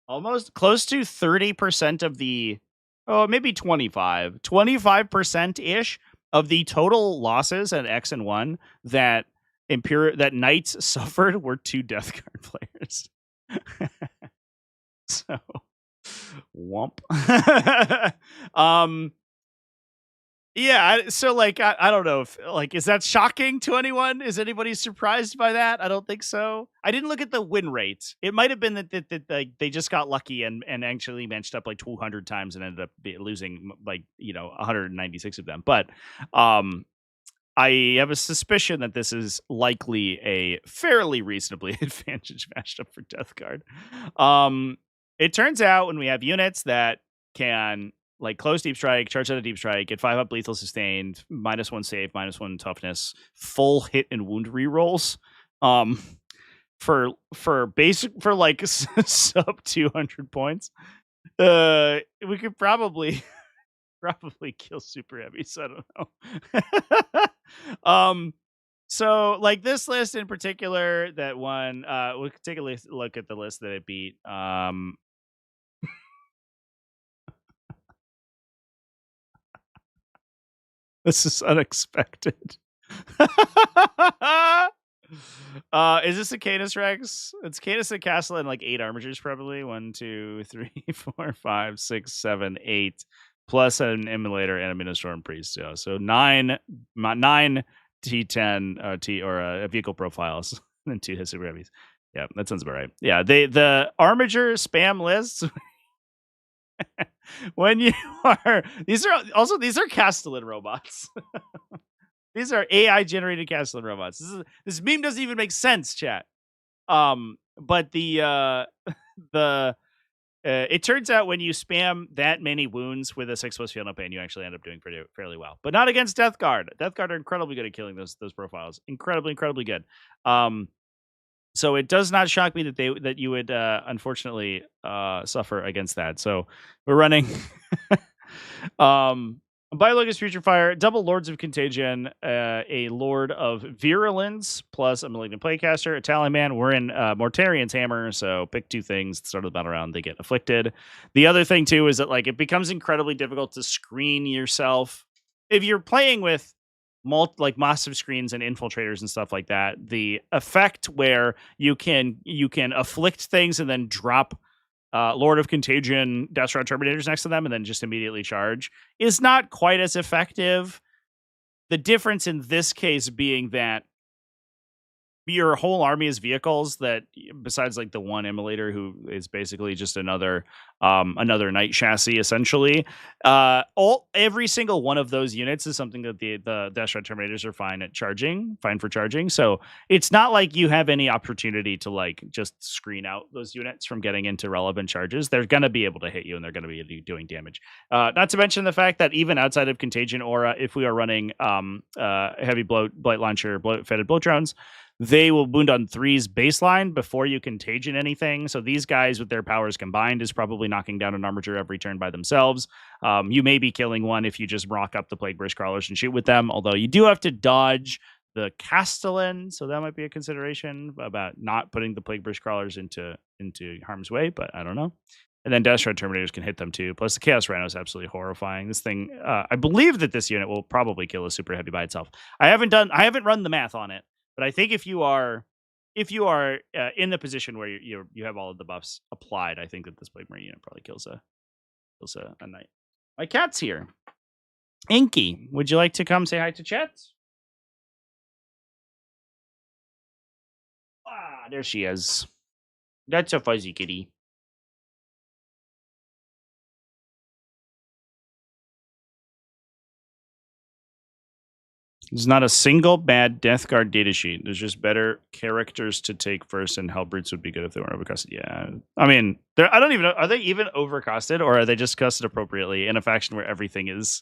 almost close to 30% of the, maybe 25% ish of the total losses at X and 1 that Knights suffered were 2 Death Guard players. So womp. Yeah, so like I don't know if, like, is that shocking to anyone? Is anybody surprised by that? I don't think so. I didn't look at the win rate. It might have been that like, they just got lucky and actually matched up like 200 times and ended up losing like 196 of them. But I have a suspicion that this is likely a fairly reasonably advantage matchup for Death Guard. It turns out when we have units that can like close deep strike, charge out a deep strike, get 5 up lethal sustained, -1 save, -1 toughness, full hit and wound rerolls, for like sub 200 points, we could probably kill super heavies. I don't know. So like this list in particular that won, we could take a look at the list that it beat. This is unexpected. Is this a Canis Rex? It's Canis and Castle and like 8 armatures, probably. 1, 2, 3, 4, 5, 6, 7, 8, plus an Immolator and a Minostorm Priest. Yeah, so 9 T10 T or vehicle profiles and 2 super heavies. Yeah, that sounds about right. Yeah, the armature spam lists. When you are, these are Castellan robots. These are AI generated Castellan robots. This meme doesn't even make sense, chat. But the it turns out when you spam that many wounds with a 6+ field no pain, you actually end up doing fairly well. But not against Death Guard. Death Guard are incredibly good at killing those profiles. Incredibly good. So it does not shock me that you would unfortunately suffer against that. So we're running Battlewagons Future Fire, double Lords of Contagion, a Lord of Virulence, plus a Malignant Playcaster, a Tallyman. We're in Mortarian's Hammer, so pick 2 things. Start of the battle round, they get afflicted. The other thing too is that like it becomes incredibly difficult to screen yourself if you're playing with like massive screens and infiltrators and stuff like that. The effect where you can afflict things and then drop Lord of Contagion Destron Terminators next to them and then just immediately charge is not quite as effective. The difference in this case being that your whole army is vehicles that, besides like the one Immolator who is basically just another knight chassis essentially, every single one of those units is something that the Destron Terminators are fine for charging. So it's not like you have any opportunity to like just screen out those units from getting into relevant charges. They're going to be able to hit you and they're going to be doing damage. Not to mention the fact that even outside of Contagion Aura, if we are running heavy blight launcher, fetid blow drones, they will wound on 3's baseline before you contagion anything. So these guys with their powers combined is probably knocking down an armature every turn by themselves. You may be killing one if you just rock up the Plague Burst Crawlers and shoot with them, although you do have to dodge the Castellan, so that might be a consideration about not putting the Plague Burst Crawlers into harm's way, but I don't know. And then Destron Terminators can hit them too. Plus the Chaos Rhino is absolutely horrifying. This thing, I believe that this unit will probably kill a super heavy by itself. I haven't run the math on it. But I think if you are in the position where you have all of the buffs applied, I think that this Plague Marine unit probably kills a knight. My cat's here. Inky, would you like to come say hi to chat? Ah, there she is. That's a fuzzy kitty. There's not a single bad Death Guard datasheet. There's just better characters to take first, and Hellbrutes would be good if they weren't overcosted. Yeah, I mean, I don't even know. Are they even overcosted, or are they just costed appropriately in a faction where everything is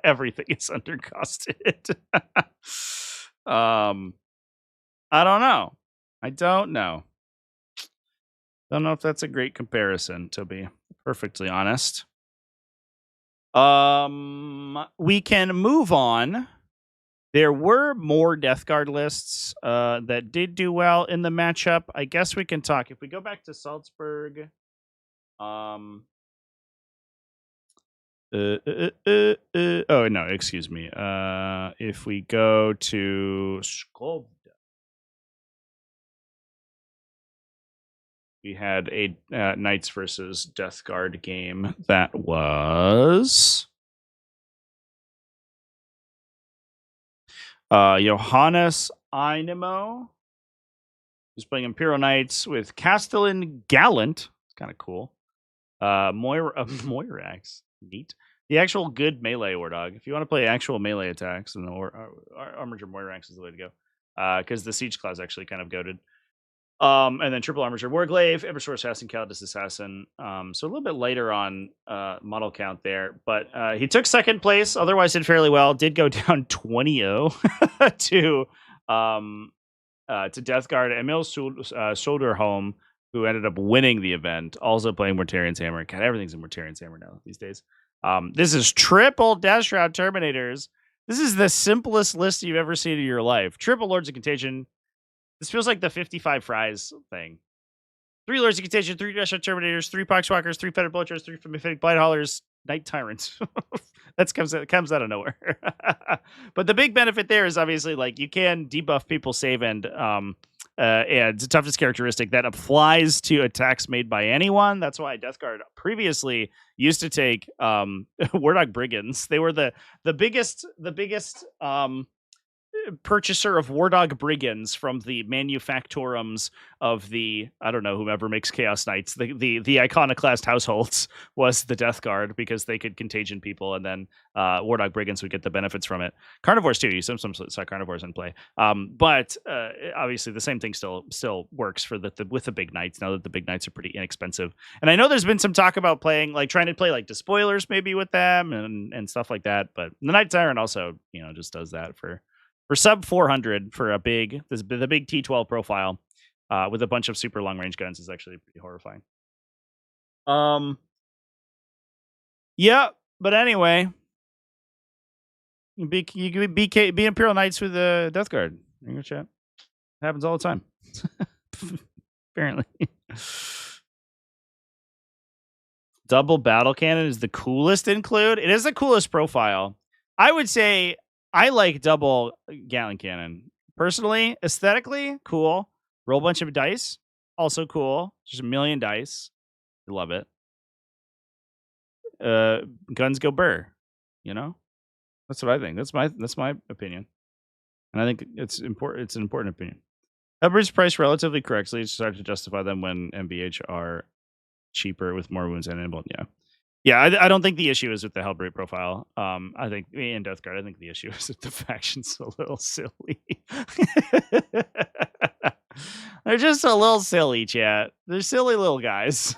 everything is undercosted? I don't know. I don't know. Don't know if that's a great comparison, to be perfectly honest. We can move on. There were more Death Guard lists that did do well in the matchup. I guess we can talk. If we go back to Salzburg, oh no, excuse me. If we go to Skov, we had a Knights versus Death Guard game that was Johannes Einemo, who's playing Imperial Knights with Castellan Gallant. It's kind of cool. Moirax. Neat. The actual good melee War Dog. If you want to play actual melee attacks, then the Armiger Moirax is the way to go. Because the Siege class actually kind of goated. And then Triple Armiger Warglaive, Eversor Assassin, Cutest Assassin. So a little bit later on model count there. But he took second place, otherwise did fairly well. Did go down 20-0 to Death Guard. Emil Soderholm, who ended up winning the event, also playing Mortarian's Hammer. God, everything's in Mortarian's Hammer now these days. This is triple Death Shroud Terminators. This is the simplest list you've ever seen in your life. Triple Lords of Contagion. This feels like the 55 Fries thing. 3 Lords of Contagion, 3 Death Shroud Terminators, 3 Poxwalkers, 3 Fetid Poachers, 3 Mythic Blight Haulers, Night Tyrants. That comes out of nowhere. But the big benefit there is obviously like you can debuff people's save and it's a toughness characteristic that applies to attacks made by anyone. That's why Death Guard previously used to take War Dog Brigands. They were the biggest purchaser of War Dog Brigands from the manufactorums of the, I don't know, whomever makes Chaos Knights. The iconoclast households was the Death Guard because they could contagion people, and then War Dog Brigands would get the benefits from it. Carnivores too. You sometimes saw Carnivores in play. But obviously the same thing still works for with the big knights, now that the big knights are pretty inexpensive. And I know there's been some talk about trying to play like Despoilers maybe with them and stuff like that. But the Night Tyrant also, just does that for sub 400 for the big T12 profile with a bunch of super long range guns is actually pretty horrifying. Yeah, but anyway, you could be Imperial Knights with the Death Guard. In your chat, it happens all the time. Apparently, double battle cannon is the coolest include. It is the coolest profile. I would say. I like double Gatling cannon. Personally, aesthetically, cool. Roll a bunch of dice, also cool. Just a million dice. I love it. Guns go burr. That's what I think. That's my opinion. And I think it's important. It's an important opinion. Hellbrutes priced relatively correctly. It's hard to justify them when MBH are cheaper with more wounds and enabled. Yeah, I don't think the issue is with the Hellbrute profile. I think in Death Guard, I think the issue is that the faction's a little silly. They're just a little silly, chat. They're silly little guys.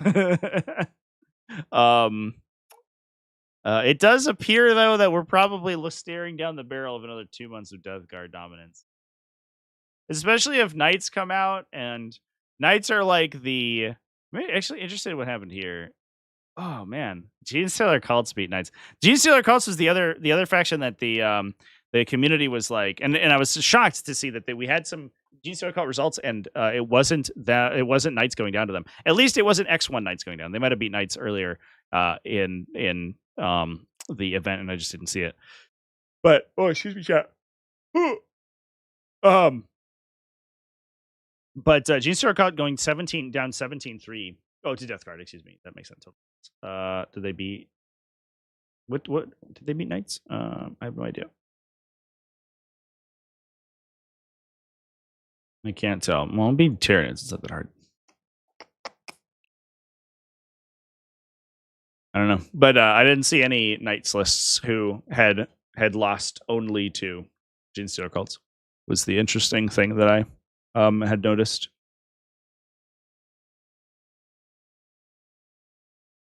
It does appear though that we're probably staring down the barrel of another 2 months of Death Guard dominance, especially if Knights come out, and Knights are like I'm actually interested in what happened here. Oh man, Genestealer Cults beat Knights. Genestealer Cults was the other faction that the community was like, and I was shocked to see that we had some Genestealer Cult results, and it wasn't Knights going down to them. At least it wasn't X1 Knights going down. They might have beat Knights earlier in the event, and I just didn't see it. But excuse me, chat. But Genestealer Cult going 17 down 17-3. Oh, to Death Guard, excuse me. That makes sense. Did they beat what did they beat Knights? I have no idea. I can't tell. Well, it'll be Tyranids. It's not that hard. I don't know. But I didn't see any Knights lists who had had lost only to Genestealer cults. Was the interesting thing that I had noticed.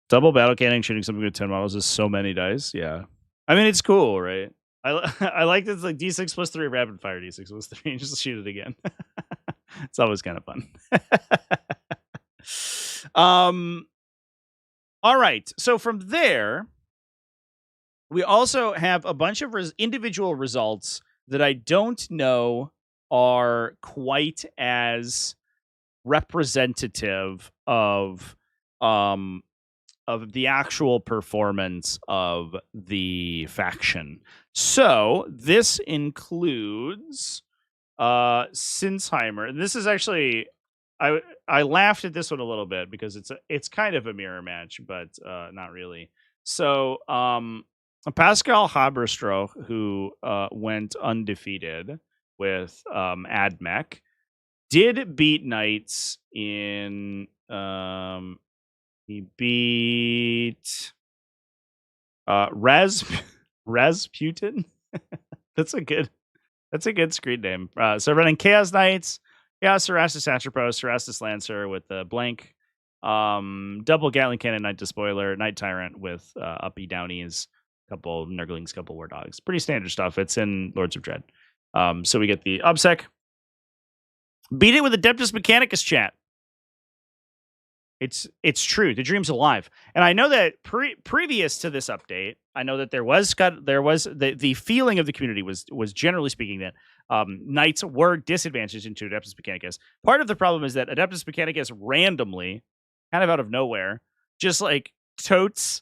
Double battle cannon shooting something with 10 models is so many dice. Yeah. I mean, it's cool, right? I like this, like D6 plus 3 rapid fire D6 plus 3 and just shoot it again. It's always kind of fun. All right. So from there, we also have a bunch of individual results that I don't know are quite as representative of the actual performance of the faction. So this includes Sinsheimer. This is actually I laughed at this one a little bit because it's kind of a mirror match, but not really. So Pascal Haberstroh, who went undefeated with Admech, did beat Knights in he beat Rasputin. That's a good screen name. So running Chaos Knights, Chaos Cerastus Atropos, Cerastus Lancer with the blank, double Gatling Cannon, Knight Despoiler, Knight Tyrant with uppy downies, couple Nurglings, couple War Dogs. Pretty standard stuff. It's in Lords of Dread. So we get the Obsec. Beat it with Adeptus Mechanicus, chat. It's true. The dream's alive. And I know that previous to this update, I know that there was the feeling of the community was generally speaking that knights were disadvantaged into Adeptus Mechanicus. Part of the problem is that Adeptus Mechanicus randomly, kind of out of nowhere, just like totes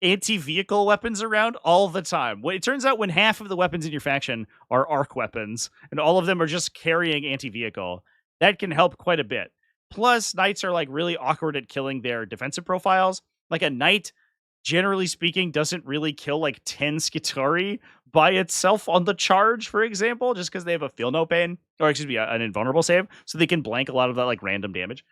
anti-vehicle weapons around all the time. It turns out when half of the weapons in your faction are arc weapons and all of them are just carrying anti-vehicle, that can help quite a bit. Plus, knights are like really awkward at killing their defensive profiles. Like a knight, generally speaking, doesn't really kill like 10 Skitarii by itself on the charge, for example, just because they have a feel no pain, or excuse me, an invulnerable save, so they can blank a lot of that like random damage.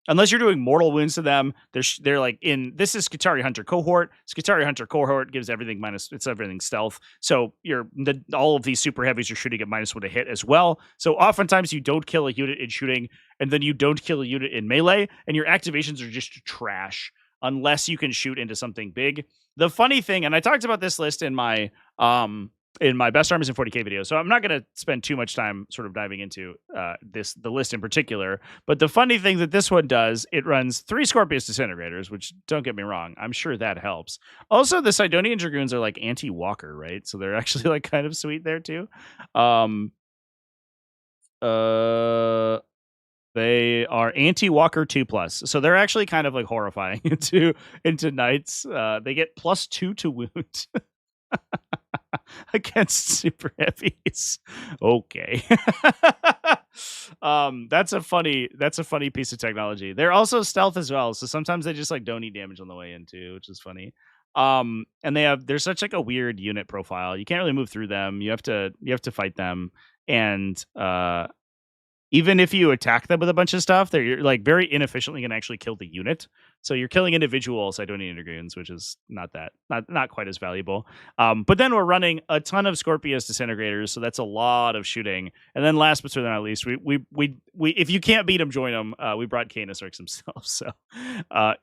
Unless you're doing mortal wounds to them, they're like this is Skitarii Hunter cohort. Skitarii Hunter cohort gives everything it's everything stealth. So all of these super heavies are shooting at -1 to hit as well. So oftentimes you don't kill a unit in shooting, and then you don't kill a unit in melee, and your activations are just trash unless you can shoot into something big. The funny thing, and I talked about this list in my best armies in 40k video, so I'm not going to spend too much time sort of diving into the list in particular, but the funny thing that this one does, it runs 3 Scorpius Disintegrators, which, don't get me wrong, I'm sure that helps. Also, the Sidonian Dragoons are like anti-walker, right? So they're actually like kind of sweet there too. They are anti-walker 2+, so they're actually kind of like horrifying into knights. They get +2 to wound against super heavies. Okay. That's a funny piece of technology. They're also stealth as well, so sometimes they just like don't eat damage on the way in too, which is funny. And they're such like a weird unit profile. You can't really move through them. You have to fight them, and even if you attack them with a bunch of stuff, they're like very inefficiently going to actually kill the unit. So you're killing individual Sidonian Dragoons, which is not quite as valuable. But then we're running a ton of Scorpius Disintegrators, so that's a lot of shooting. And then last but certainly not least, we if you can't beat them, join them. We brought Canis Rex himself. So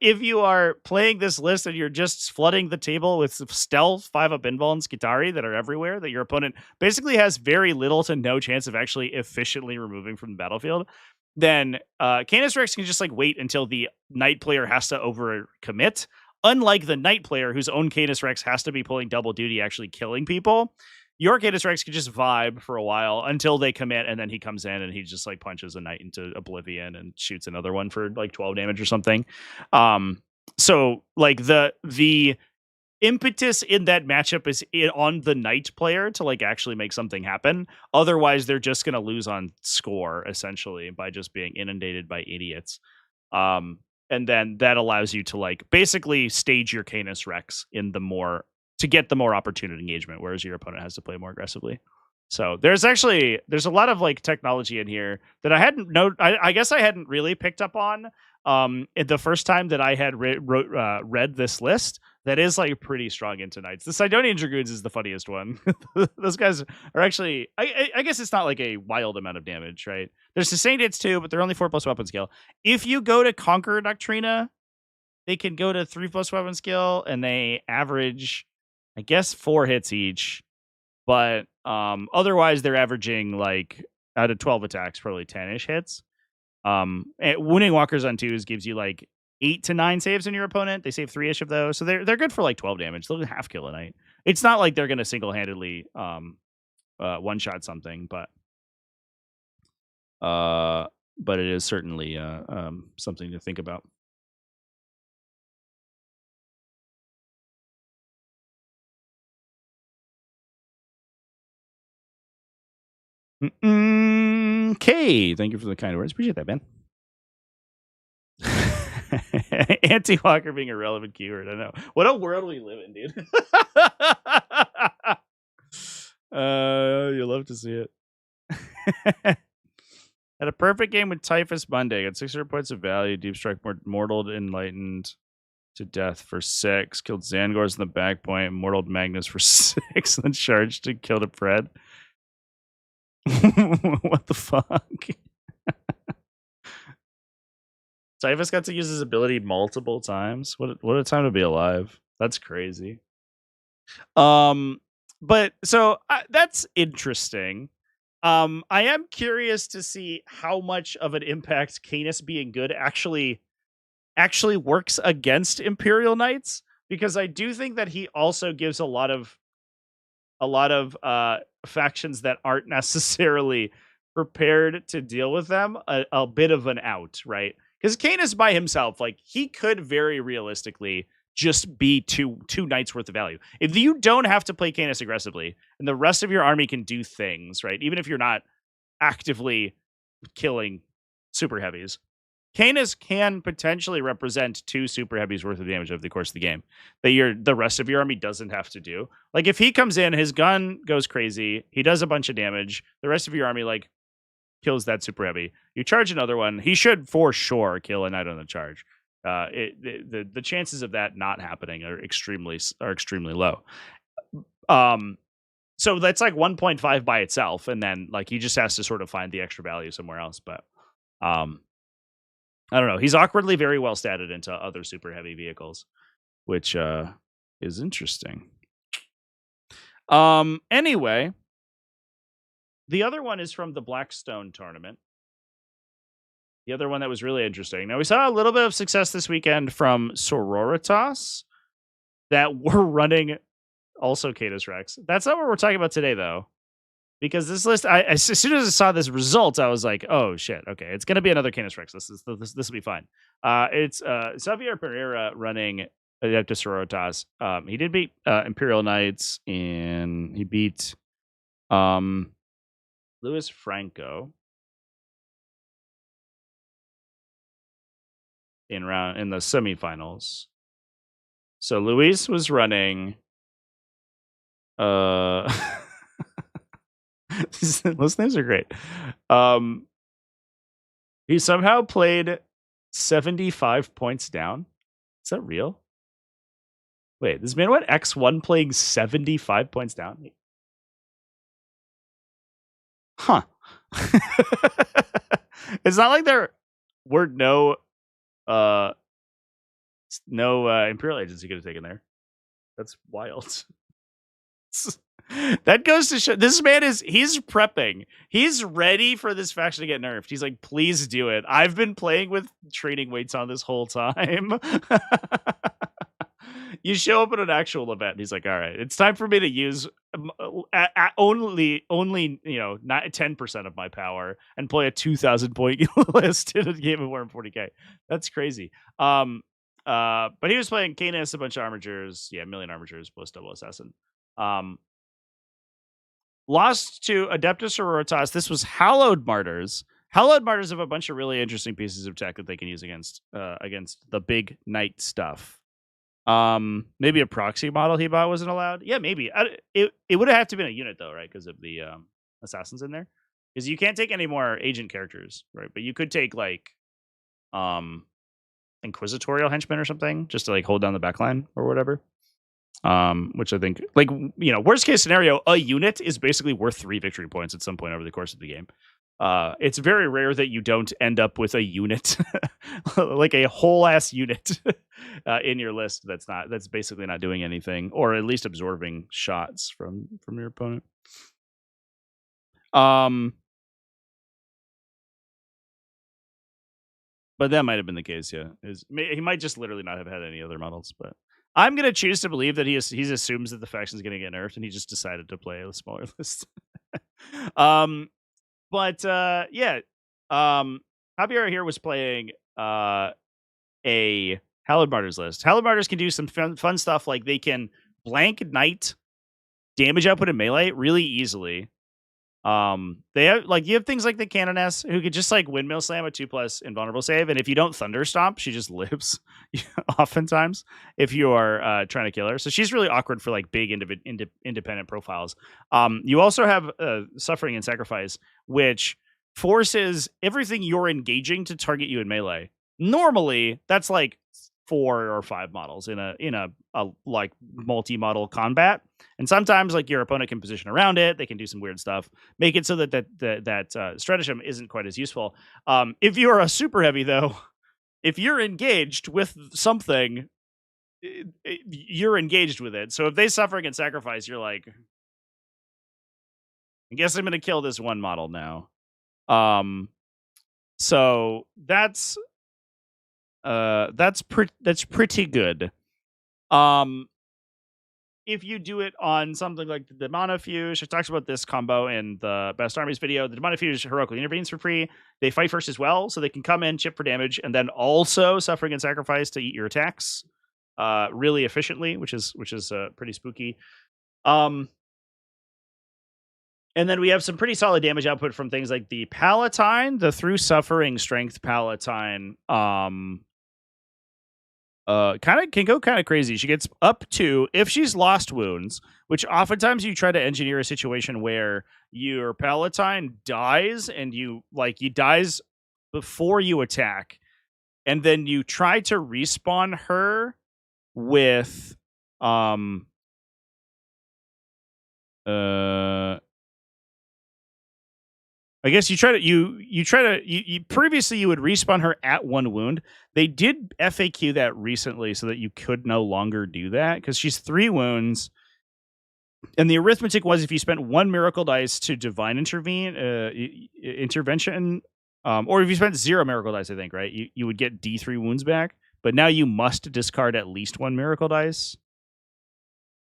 if you are playing this list and you're just flooding the table with stealth 5-up invul and Skitarii that are everywhere, that your opponent basically has very little to no chance of actually efficiently removing from the battlefield, then Canis Rex can just like wait until the knight player has to overcommit. Unlike the knight player whose own Canis Rex has to be pulling double duty, actually killing people, your Canis Rex can just vibe for a while until they commit, and then he comes in and he just like punches a knight into oblivion and shoots another one for like 12 damage or something. So like the impetus in that matchup is on the knight player to like actually make something happen. Otherwise, they're just going to lose on score essentially by just being inundated by idiots. And then that allows you to like basically stage your Canis Rex to get the more opportune engagement, whereas your opponent has to play more aggressively. So there's a lot of like technology in here that I guess I hadn't really picked up on the first time that I had read this list. that is like pretty strong into knights. The Sidonian Dragoons is the funniest one. Those guys are actually, I guess it's not like a wild amount of damage, right? There's sustained hits too, but they're only 4+ weapon skill. If you go to Conqueror Doctrina, they can go to 3+ weapon skill, and they average, I guess, 4 hits each. But otherwise, they're averaging like out of 12 attacks, probably 10-ish hits. Wounding Walkers on 2s gives you like 8 to 9 saves on your opponent. They save 3-ish of those, so they're good for like 12 damage. They'll half kill a knight. It's not like they're going to single-handedly one-shot something, but it is certainly something to think about. Okay, thank you for the kind words. Appreciate that, man. Anti-Walker being a relevant keyword. I know. What a world we live in, dude. You'll love to see it. Had a perfect game with Typhus Monday. Got 600 points of value. Deep Strike Mortaled Enlightened to death for 6. Killed Zangors in the back point. Mortaled Magnus for 6. And then charged to kill the Pred. What the fuck? Typhus got to use his ability multiple times. What a time to be alive. That's crazy. But so that's interesting. I am curious to see how much of an impact Canis being good actually works against Imperial Knights, because I do think that he also gives a lot of factions that aren't necessarily prepared to deal with them a bit of an out, right? Because Canis by himself, like, he could very realistically just be two knights worth of value. If you don't have to play Canis aggressively, and the rest of your army can do things, right? Even if you're not actively killing super heavies, Canis can potentially represent 2 super heavies worth of damage over the course of the game that the rest of your army doesn't have to do. Like, if he comes in, his gun goes crazy, he does a bunch of damage, the rest of your army like kills that super heavy. You charge another one, he should for sure kill a knight on the charge. The chances of that not happening are extremely low. So that's like 1.5 by itself, and then like he just has to sort of find the extra value somewhere else. But I don't know. He's awkwardly very well statted into other super heavy vehicles, which is interesting. Anyway, the other one is from the Blackstone tournament. The other one that was really interesting. Now, we saw a little bit of success this weekend from Sororitas that were running also Catus Rex. That's not what we're talking about today, though. Because this list, as soon as I saw this result, I was like, "Oh shit! Okay, it's gonna be another Canis Rex. This will be fine." It's Xavier Pereira running Adeptus Sororitas. He did beat Imperial Knights, and he beat Luis Franco in the semifinals. So Luis was running. Those names are great. He somehow played 75 points down. Is that real? Wait, this man went X1 playing 75 points down? Huh. It's not like there were no Imperial agents he could have taken there. That's wild. That goes to show this man he's prepping. He's ready for this faction to get nerfed. He's like, please do it. I've been playing with training weights on this whole time. You show up at an actual event, and he's like, all right, it's time for me to use only 10% of my power and play a 2,000 point list in a game of Warhammer 40k. That's crazy. But he was playing Canis, a bunch of armatures, million armatures plus double assassin. Lost to Adeptus Sororitas. This was Hallowed Martyrs. Hallowed Martyrs have a bunch of really interesting pieces of tech that they can use against the big knight stuff. Maybe a proxy model he bought wasn't allowed. Yeah, maybe. It would have to been a unit though, right? Because of the assassins in there. Because you can't take any more agent characters, right? But you could take like inquisitorial henchmen or something, just to like hold down the backline or whatever. which I think, like, you know, worst case scenario, a unit is basically worth 3 victory points at some point over the course of the game. It's very rare that you don't end up with a unit, like a whole ass unit in your list that's basically not doing anything, or at least absorbing shots from your opponent. But that might have been the case, yeah. He might just literally not have had any other models, but I'm gonna choose to believe that he assumes that the faction's gonna get nerfed, and he just decided to play a smaller list. But yeah, Javier here was playing a Hallowed Martyrs list. Hallowed Martyrs can do some fun stuff, like they can blank knight damage output in melee really easily. They have, like, you have things like the Canoness who could just like windmill slam a 2+ invulnerable save, and if you don't thunder stomp, she just lives. Oftentimes, if you are trying to kill her, so she's really awkward for like big independent profiles. You also have Suffering and Sacrifice, which forces everything you're engaging to target you in melee. Normally, that's like 4 or 5 models in a like multi-model combat, and sometimes like your opponent can position around it. They can do some weird stuff, make it so that stratagem isn't quite as useful. If you're a super heavy, though, if you're engaged with something, you're engaged with it. So if they Suffering and Sacrifice, you're like, I guess I'm going to kill this one model now. So that's pretty good. If you do it on something like the Demonofuge, it talks about this combo in the Best Armies video. The Demonofuge heroically intervenes for free. They fight first as well, so they can come in, chip for damage, and then also Suffering and Sacrifice to eat your attacks really efficiently, which is pretty spooky. And then we have some pretty solid damage output from things like the Palatine, the Through Suffering Strength Palatine. Kind of can go kind of crazy. She gets up to, if she's lost wounds, which oftentimes you try to engineer a situation where your Palatine dies, and he dies before you attack, and then you try to respawn her with I guess you previously you would respawn her at 1 wound. They did FAQ that recently so that you could no longer do that, because she's 3 wounds. And the arithmetic was, if you spent 1 miracle dice to divine intervention, or if you spent 0 miracle dice, I think, right, you would get D3 wounds back. But now you must discard at least 1 miracle dice. Is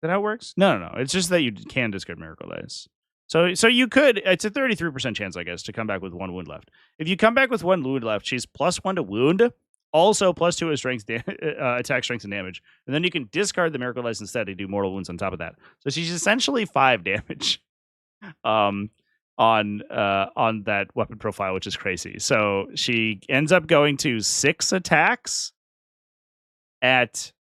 that how it works? No. It's just that you can discard miracle dice. So you could, it's a 33% chance, I guess, to come back with 1 wound left. If you come back with 1 wound left, she's +1 to wound, also +2 to strength, attack, strength, and damage. And then you can discard the miracle dice instead to do mortal wounds on top of that. So she's essentially 5 damage on that weapon profile, which is crazy. So she ends up going to 6 attacks at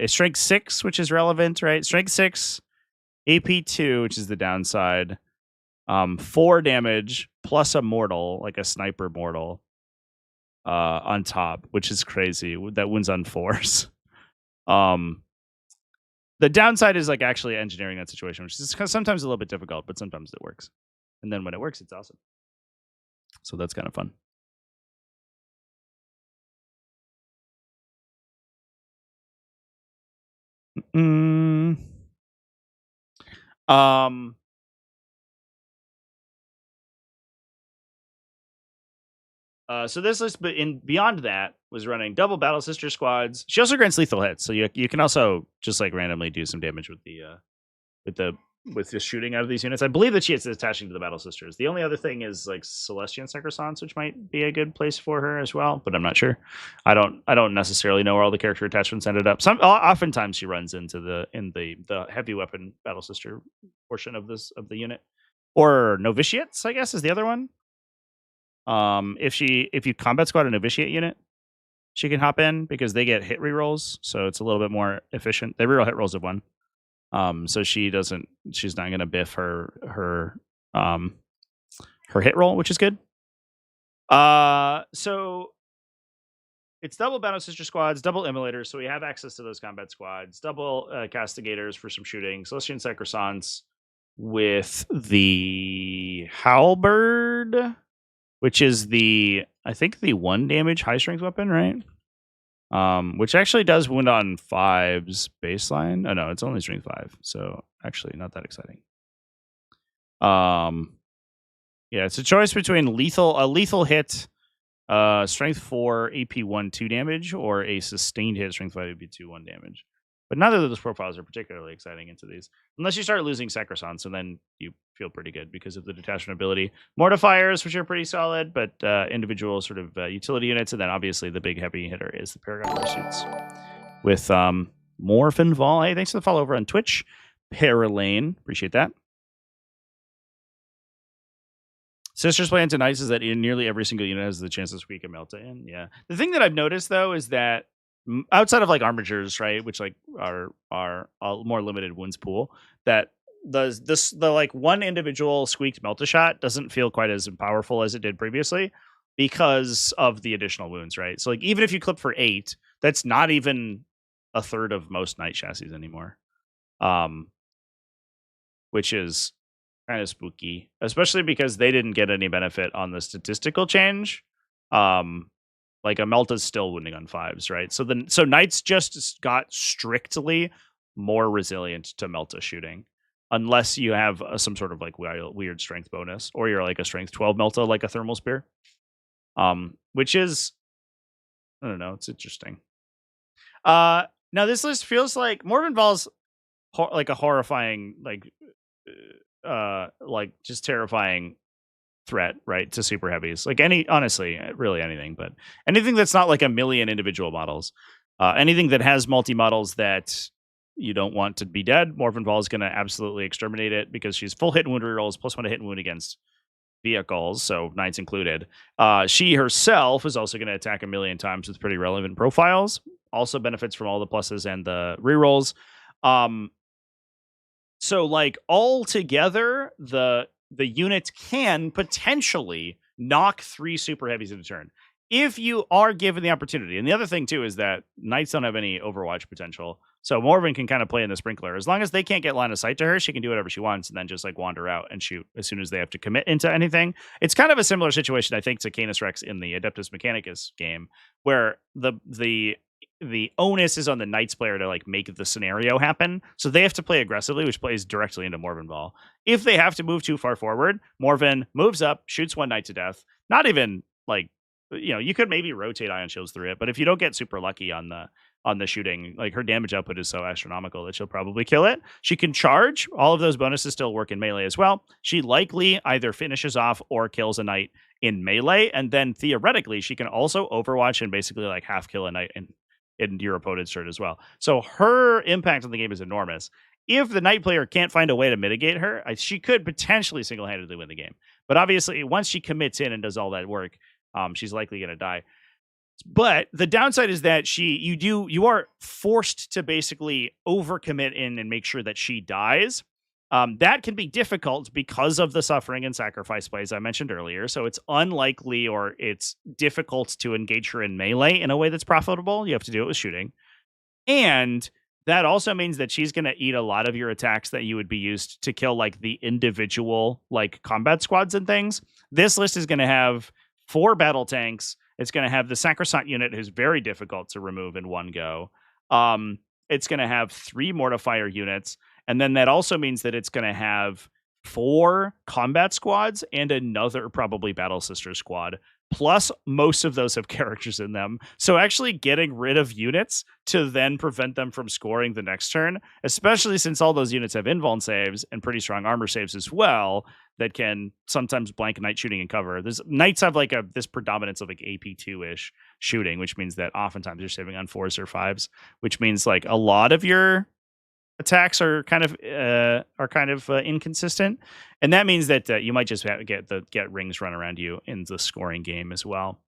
strength 6, which is relevant, right? Strength 6. AP2, which is the downside, 4 damage plus a mortal, like a sniper mortal, on top, which is crazy. That wins on 4s. The downside is like actually engineering that situation, which is sometimes a little bit difficult, but sometimes it works. And then when it works, it's awesome. So that's kind of fun. So this list, but beyond that, was running double Battle Sister squads. She also grants lethal hits, so you can also just like randomly do some damage with the shooting out of these units. I believe that she is attaching to the Battle Sisters. The only other thing is like Celestian Necrons, which might be a good place for her as well, but I'm not sure. I don't necessarily know where all the character attachments ended up. Oftentimes she runs into the heavy weapon Battle Sister portion of the unit, or Novitiates, I guess, is the other one. If you combat squad a Novitiate unit, she can hop in because they get hit rerolls, so it's a little bit more efficient. They reroll hit rolls of 1. So she's not going to biff her hit roll, which is good. So it's double Battle Sister squads, double Immolators, so we have access to those combat squads, double Castigators for some shooting, Celestian Sacrosants with the Halberd, which is I think the 1 damage high strength weapon, right? Which actually does wound on 5's baseline. Oh no, it's only strength 5, so actually not that exciting. Yeah, it's a choice between a lethal hit, strength 4, AP 1, 2 damage, or a sustained hit, strength 5, AP 2, 1 damage. But neither of those profiles are particularly exciting into these, unless you start losing Sacrosants, and then you feel pretty good because of the detachment ability. Mortifiers, which are pretty solid, but individual sort of utility units, and then obviously the big heavy hitter is the Paragon Pursuits with Morphin Vol. Hey, thanks for the follow over on Twitch. Paralane, appreciate that. Sister's plan to Knights is that nearly every single unit has the chance to squeak a Melta in. Yeah. The thing that I've noticed though is that outside of like armatures, right, which like are a more limited wounds pool, that the like one individual squeaked Melta shot doesn't feel quite as powerful as it did previously because of the additional wounds, right? So like even if you clip for 8, that's not even a third of most Knight chassis anymore. Which is kind of spooky, especially because they didn't get any benefit on the statistical change. Like a Melta's still wounding on 5s, right? So Knights just got strictly more resilient to Melta shooting, unless you have some sort of like weird strength bonus, or you're like a strength 12 Melta, like a thermal spear. Which is, I don't know, it's interesting. Now this list feels like Morven Vol's like a horrifying, like just terrifying threat, right, to super heavies. Like honestly, really anything, but anything that's not like a million individual models, anything that has multi-models that you don't want to be dead, Morphin Vol is going to absolutely exterminate it because she's full hit and wound rerolls, +1 to hit and wound against vehicles, so Knights included. She herself is also going to attack a million times with pretty relevant profiles, also benefits from all the pluses and the rerolls. So like all together, the unit can potentially knock 3 super heavies in a turn if you are given the opportunity. And the other thing too is that Knights don't have any Overwatch potential, so Morven can kind of play in the sprinkler. As long as they can't get line of sight to her, she can do whatever she wants and then just like wander out and shoot as soon as they have to commit into anything. It's kind of a similar situation, I think, to Canis Rex in the Adeptus Mechanicus game, where the onus is on the Knights player to like make the scenario happen. So they have to play aggressively, which plays directly into Morven Vol. If they have to move too far forward, Morven moves up, shoots one Knight to death. Not even like, you could maybe rotate Ion Shields through it, but if you don't get super lucky on the shooting, like her damage output is so astronomical that she'll probably kill it. She can charge. All of those bonuses still work in melee as well. She likely either finishes off or kills a Knight in melee, and then theoretically she can also Overwatch and basically like half kill a Knight in your opponent's turn as well. So her impact on the game is enormous. If the Knight player can't find a way to mitigate her, she could potentially single-handedly win the game. But obviously, once she commits in and does all that work, she's likely going to die. But the downside is that you are forced to basically overcommit in and make sure that she dies. That can be difficult because of the suffering and sacrifice plays I mentioned earlier. So it's unlikely or it's difficult to engage her in melee in a way that's profitable. You have to do it with shooting. And that also means that she's going to eat a lot of your attacks that you would be used to kill like the individual like combat squads and things. This list is going to have 4 battle tanks. It's going to have the Sacrosant unit, who's very difficult to remove in one go. It's going to have 3 mortifier units. And then that also means that it's going to have 4 combat squads and another probably Battle Sister squad. Plus, most of those have characters in them. So actually getting rid of units to then prevent them from scoring the next turn, especially since all those units have invuln saves and pretty strong armor saves as well, that can sometimes blank Knight shooting and cover. Knights have like this predominance of like AP2-ish shooting, which means that oftentimes you're saving on 4s or 5s, which means like a lot of your attacks are kind of inconsistent, and that means that you might just get rings run around you in the scoring game as well.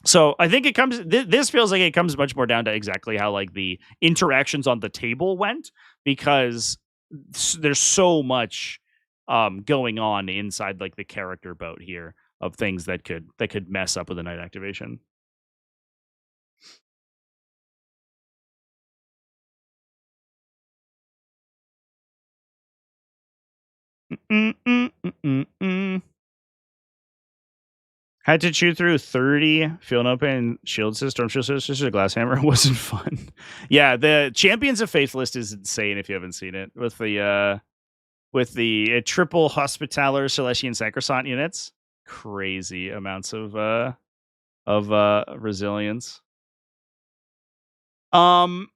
So I think it comes. This feels like it comes much more down to exactly how like the interactions on the table went, because there's so much going on inside like the character boat here of things that could mess up with a Knight activation. Had to chew through 30 Feel No Pain Shield System, Shield Sisters, a Glass Hammer. It wasn't fun. Yeah, the Champions of Faith list is insane if you haven't seen it. With the triple Hospitaller Celestian Sacrosanct units. Crazy amounts of resilience. Now,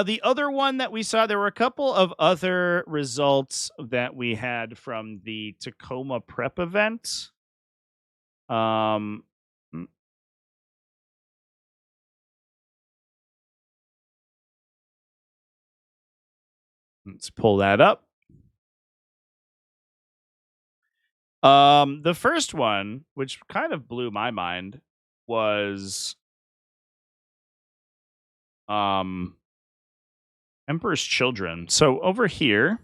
the other one that we saw, there were a couple of other results that we had from the Tacoma Prep event. Let's pull that up. The first one, which kind of blew my mind, was Emperor's Children. So over here,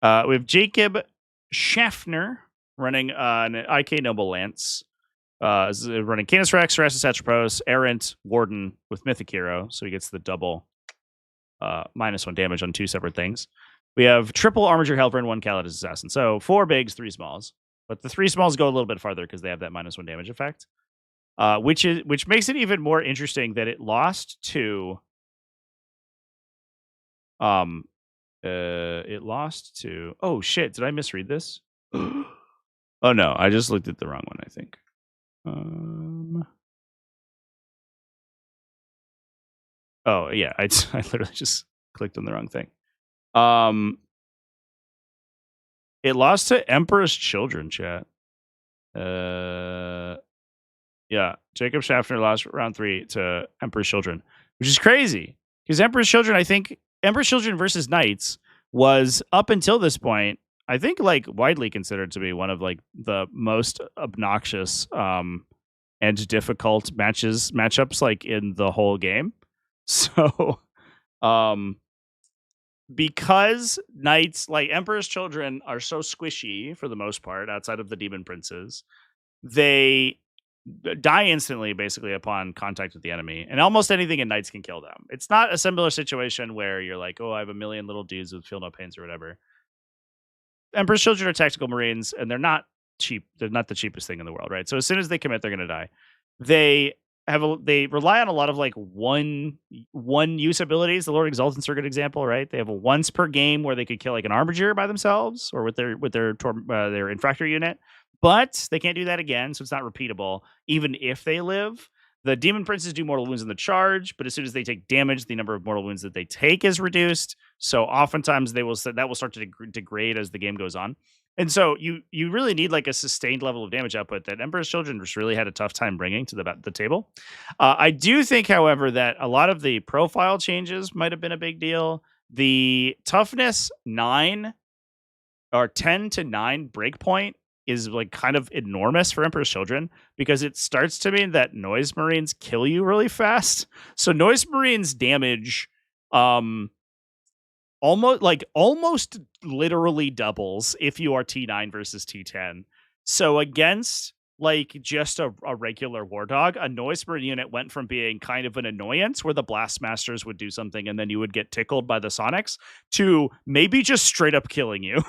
we have Jacob Schaffner running an IK Noble Lance, running Canis Rex, Rastus Atropos, Errant, Warden with Mythic Hero, so he gets the double -1 damage on 2 separate things. We have triple Armature Helper and 1 Calidus Assassin. So 4 bigs, 3 smalls. But the 3 smalls go a little bit farther because they have that -1 damage effect. Which makes it even more interesting that it lost to oh shit, did I misread this? Oh no, I just looked at the wrong one, I think. Oh yeah, I literally just clicked on the wrong thing. It lost to Emperor's Children, chat. Yeah, Jacob Schaffner lost round 3 to Emperor's Children, which is crazy because Emperor's Children, I think Emperor's Children versus Knights was up until this point, I think, like widely considered to be one of like the most obnoxious and difficult matchups like in the whole game. So, because Knights, like Emperor's Children, are so squishy for the most part outside of the Demon Princes, they die instantly basically upon contact with the enemy, and almost anything in Knights can kill them. It's not a similar situation where you're like, oh, I have a million little dudes with Feel No Pains or whatever. Emperor's Children are tactical Marines, and they're not cheap. They're not the cheapest thing in the world, right? So as soon as they commit, they're going to die. They rely on a lot of like one use abilities. The Lord Exultants are a good example, right? They have a once per game where they could kill like an Armiger by themselves or with their Infractor unit, but they can't do that again, so it's not repeatable. Even if they live, the Demon Princes do mortal wounds in the charge, but as soon as they take damage, the number of mortal wounds that they take is reduced. So oftentimes that will start to degrade as the game goes on. And so you really need like a sustained level of damage output that Emperor's Children just really had a tough time bringing to the table. I do think, however, that a lot of the profile changes might have been a big deal. The toughness 9 or 10 to 9 breakpoint is like kind of enormous for Emperor's Children because it starts to mean that Noise Marines kill you really fast. So Noise Marines damage almost literally doubles if you are T9 versus T10. So against like just a regular War Dog, a Noise Marine unit went from being kind of an annoyance where the Blastmasters would do something and then you would get tickled by the Sonics to maybe just straight up killing you.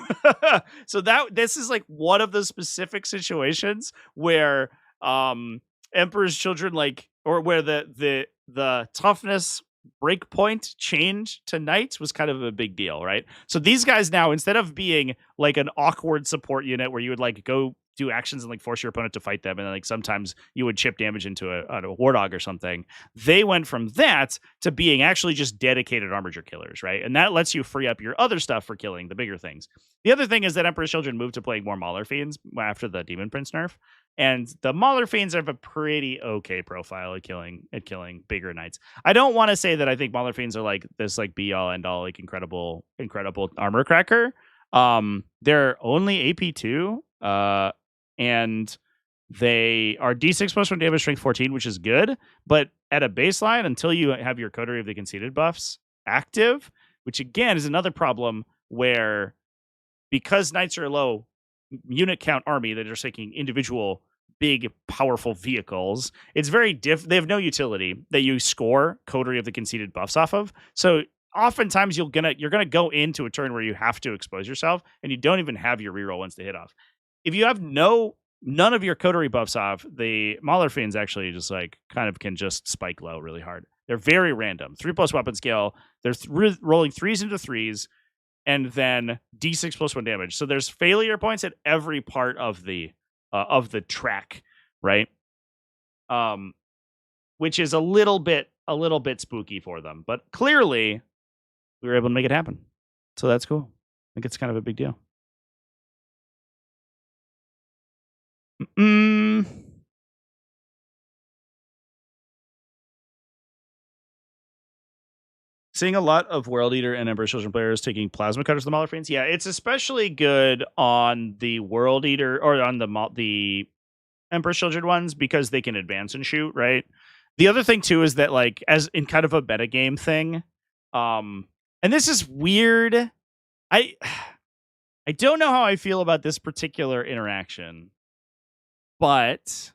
So this is like one of the specific situations where Emperor's Children or where the toughness breakpoint change to Knights was kind of a big deal, right? So these guys now, instead of being like an awkward support unit where you would like go do actions and like force your opponent to fight them, and then like sometimes you would chip damage into a War Dog or something, they went from that to being actually just dedicated Armiger killers, right? And that lets you free up your other stuff for killing the bigger things. The other thing is that Emperor's Children moved to playing more Mauler Fiends after the Demon Prince nerf. And the Mauler Fiends have a pretty okay profile at killing bigger Knights. I don't want to say that I think Mauler Fiends are like this like be all end all like incredible armor cracker. They're only AP2, and they are D6 plus 1 damage, strength 14, which is good. But at a baseline, until you have your Coterie of the Conceited buffs active, which again is another problem where because Knights are low unit count army that are taking individual big powerful vehicles, it's very they have no utility that you score Coterie of the Conceited buffs off of. So oftentimes you're gonna go into a turn where you have to expose yourself, and you don't even have your reroll once they hit off. If you have none of your coterie buffs off, the Mauler Fiends actually just like kind of can just spike low really hard. They're very random. 3+ weapon scale. They're rolling 3s into 3s, and then D6 plus 1 damage. So there's failure points at every part of the track, right? Which is a little bit spooky for them, but clearly we were able to make it happen. So that's cool. I think it's kind of a big deal. Seeing a lot of World Eater and Emperor's Children players taking Plasma Cutters to the Mauler Fiends. Yeah, it's especially good on the World Eater or on the Emperor's Children ones because they can advance and shoot, right? The other thing too is that like as in kind of a metagame thing, and this is weird. I don't know how I feel about this particular interaction, but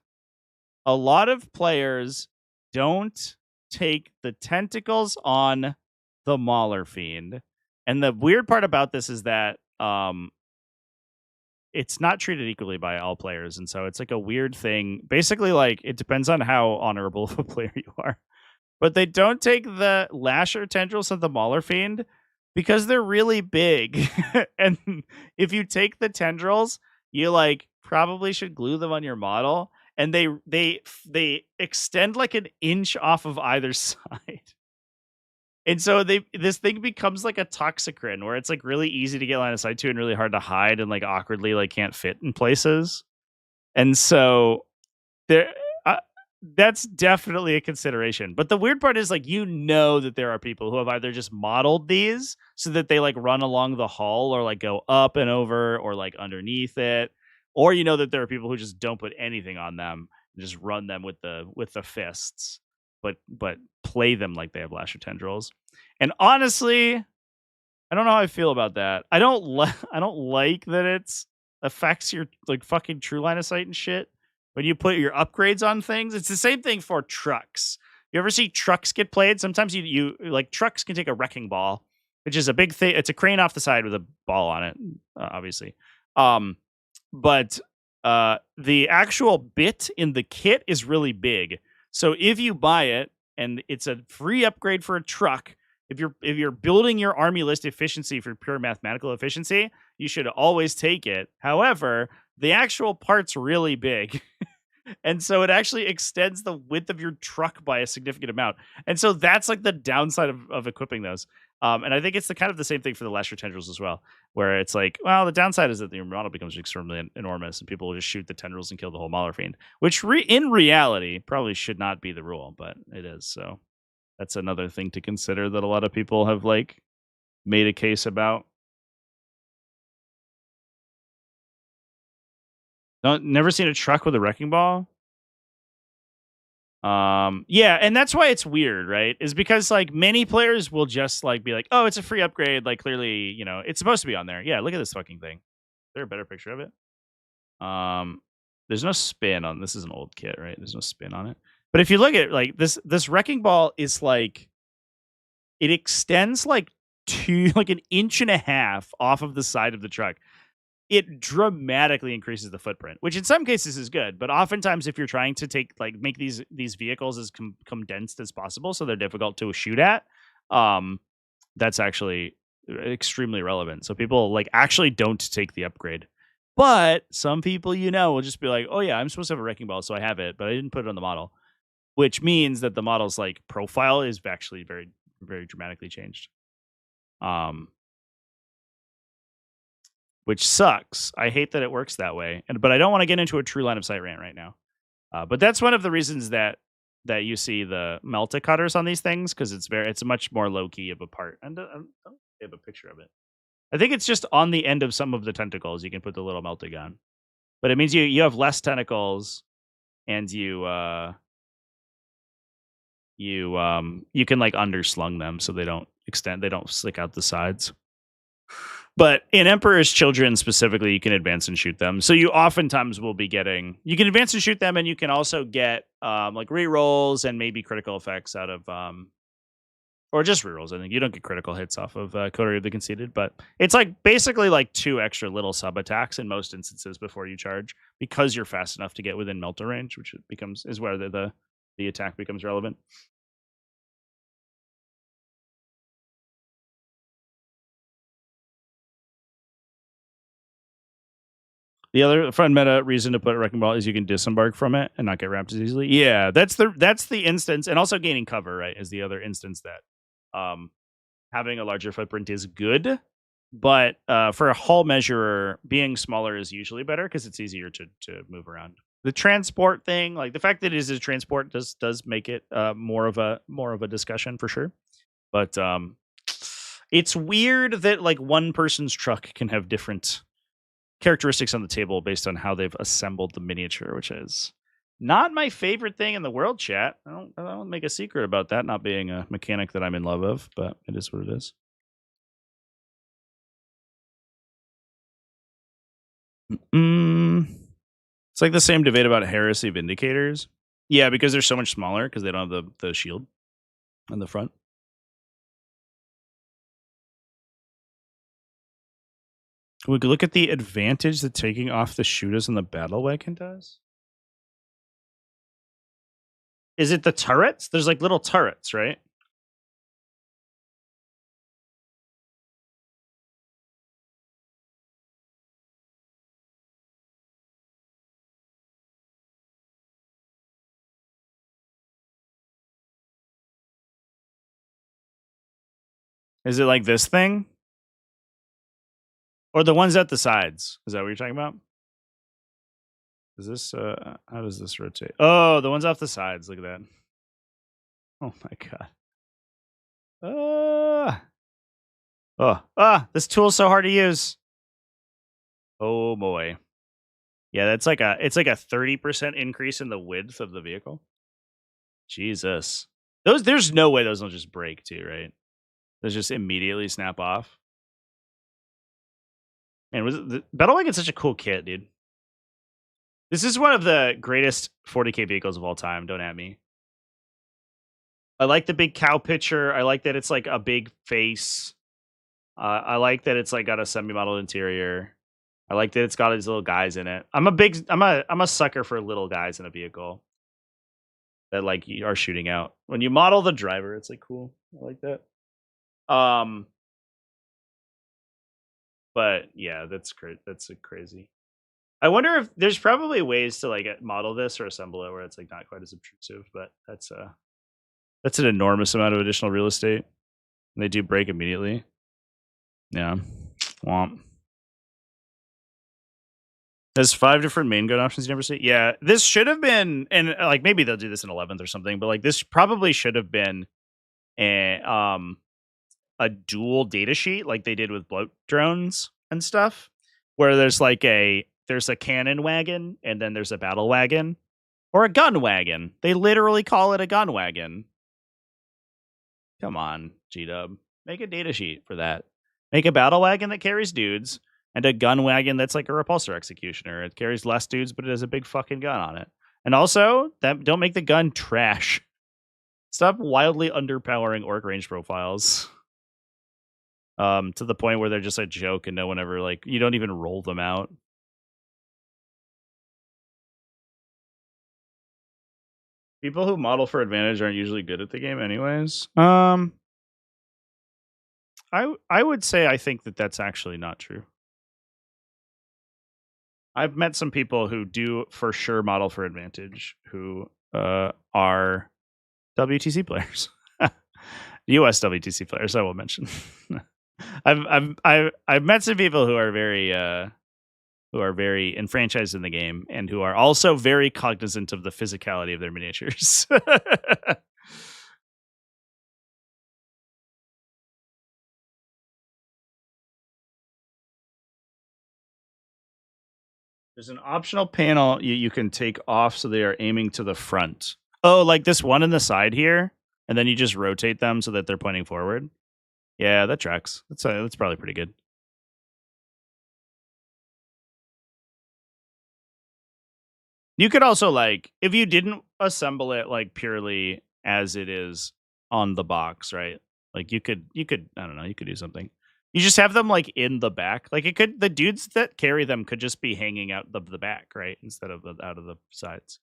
a lot of players don't take the tentacles on the Mauler Fiend. And the weird part about this is that it's not treated equally by all players. And so it's like a weird thing. Basically, like it depends on how honorable of a player you are. But they don't take the Lasher tendrils of the Mauler Fiend because they're really big. And if you take the tendrils, you like probably should glue them on your model. And they extend like an inch off of either side. And so this thing becomes like a Toxicrin where it's like really easy to get line of sight to and really hard to hide and like awkwardly like can't fit in places. And so there that's definitely a consideration. But the weird part is like that there are people who have either just modeled these so that they like run along the hull or like go up and over or like underneath it. Or that there are people who just don't put anything on them and just run them with the fists, but play them like they have Lasher tendrils. And honestly, I don't know how I feel about that. I don't like that it affects your like fucking true line of sight and shit when you put your upgrades on things. It's the same thing for trucks. You ever see trucks get played? Sometimes you like trucks can take a wrecking ball, which is a big thing. It's a crane off the side with a ball on it, obviously. But the actual bit in the kit is really big. So if you buy it and it's a free upgrade for a truck, if you're building your army list efficiency for pure mathematical efficiency, you should always take it. However, the actual part's really big. And so it actually extends the width of your truck by a significant amount. And so that's like the downside of equipping those. And I think it's kind of the same thing for the Lasher tendrils as well, where it's like, well, the downside is that your model becomes extremely enormous and people will just shoot the tendrils and kill the whole Mauler Fiend, which in reality probably should not be the rule, but it is. So that's another thing to consider that a lot of people have like made a case about. Never seen a truck with a wrecking ball. Yeah, and that's why it's weird, right? Is because like many players will just like be like, oh, it's a free upgrade. Like clearly, it's supposed to be on there. Yeah, look at this fucking thing. Is there a better picture of it? There's no spin on this. Is an old kit, right? There's no spin on it. But if you look at like this wrecking ball is like it extends like an inch and a half off of the side of the truck. It dramatically increases the footprint, which in some cases is good. But oftentimes, if you're trying to make these vehicles as condensed as possible, so they're difficult to shoot at, that's actually extremely relevant. So people like actually don't take the upgrade. But some people, will just be like, oh yeah, I'm supposed to have a wrecking ball, so I have it, but I didn't put it on the model, which means that the model's like profile is actually very, very dramatically changed. Which sucks. I hate that it works that way. But I don't want to get into a true line of sight rant right now. But that's one of the reasons that you see the Melta cutters on these things, because it's a much more low key of a part. And I don't have a picture of it. I think it's just on the end of some of the tentacles. You can put the little Melta gun, but it means you have less tentacles, and you can like underslung them so they don't extend. They don't slick out the sides. But in Emperor's Children specifically, you can advance and shoot them. So you oftentimes will be you can advance and shoot them, and you can also get like rerolls and maybe critical effects out of Or just rerolls, I think. You don't get critical hits off of Coterie of the Conceited, but it's like basically like 2 extra little sub-attacks in most instances before you charge, because you're fast enough to get within melter range, which is where the attack becomes relevant. The other fun meta reason to put a Wrecking Ball is you can disembark from it and not get wrapped as easily. Yeah, that's the instance, and also gaining cover, right, is the other instance that having a larger footprint is good. But for a hull measurer, being smaller is usually better because it's easier to move around. The transport thing, like the fact that it is a transport, does make it more of a discussion for sure. But it's weird that like one person's truck can have different characteristics on the table based on how they've assembled the miniature, which is not my favorite thing in the world, chat. I don't make a secret about that not being a mechanic that I'm in love of, but it is what it is. It's like the same debate about heresy vindicators. Yeah, because they're so much smaller because they don't have the shield on the front. We could look at the advantage that taking off the shooters in the Battlewagon does. Is it the turrets? There's like little turrets, right? Is it like this thing? Or the ones at the sides? Is that what you're talking about? Is this how does this rotate? Oh, the ones off the sides. Look at that. Oh my god. This tool's so hard to use. Oh boy. Yeah, that's like it's like a 30% increase in the width of the vehicle. Jesus. There's no way those will just break too, right? Those just immediately snap off. Man, the Battlewagon's such a cool kit, dude. This is one of the greatest 40k vehicles of all time. Don't at me. I like the big cow picture. I like that it's like a big face. I like that it's like got a semi-model interior. I like that it's got these little guys in it. I'm a sucker for little guys in a vehicle that like are shooting out. When you model the driver, it's like cool. I like that. But yeah, that's great. That's crazy. I wonder if there's probably ways to like model this or assemble it where it's like not quite as obtrusive, but that's an enormous amount of additional real estate. And they do break immediately. Yeah. Womp. There's 5 different main gun options you never see. Yeah, this should have been, and like maybe they'll do this in 11th or something, but like this probably should have been a dual data sheet like they did with bloat drones and stuff, where there's a cannon wagon and then there's a battle wagon or a gun wagon. They literally call it a gun wagon. Come on, G-Dub. Make a data sheet for that. Make a battle wagon that carries dudes and a gun wagon that's like a repulsor executioner. It carries less dudes, but it has a big fucking gun on it. And also, don't make the gun trash. Stop wildly underpowering orc range profiles. To the point where they're just a joke and no one ever like you don't even roll them out. People who model for advantage aren't usually good at the game anyways. I would say I think that's actually not true. I've met some people who do for sure model for advantage who are WTC players. US WTC players, I will mention. I've met some people who are very enfranchised in the game and who are also very cognizant of the physicality of their miniatures. There's an optional panel you can take off so they are aiming to the front. Oh, like this one in the side here, and then you just rotate them so that they're pointing forward. Yeah, that tracks. That's probably pretty good. You could also like if you didn't assemble it like purely as it is on the box, right? Like you could I don't know, you could do something. You just have them like in the back. Like the dudes that carry them could just be hanging out the back, right? Instead of out of the sides.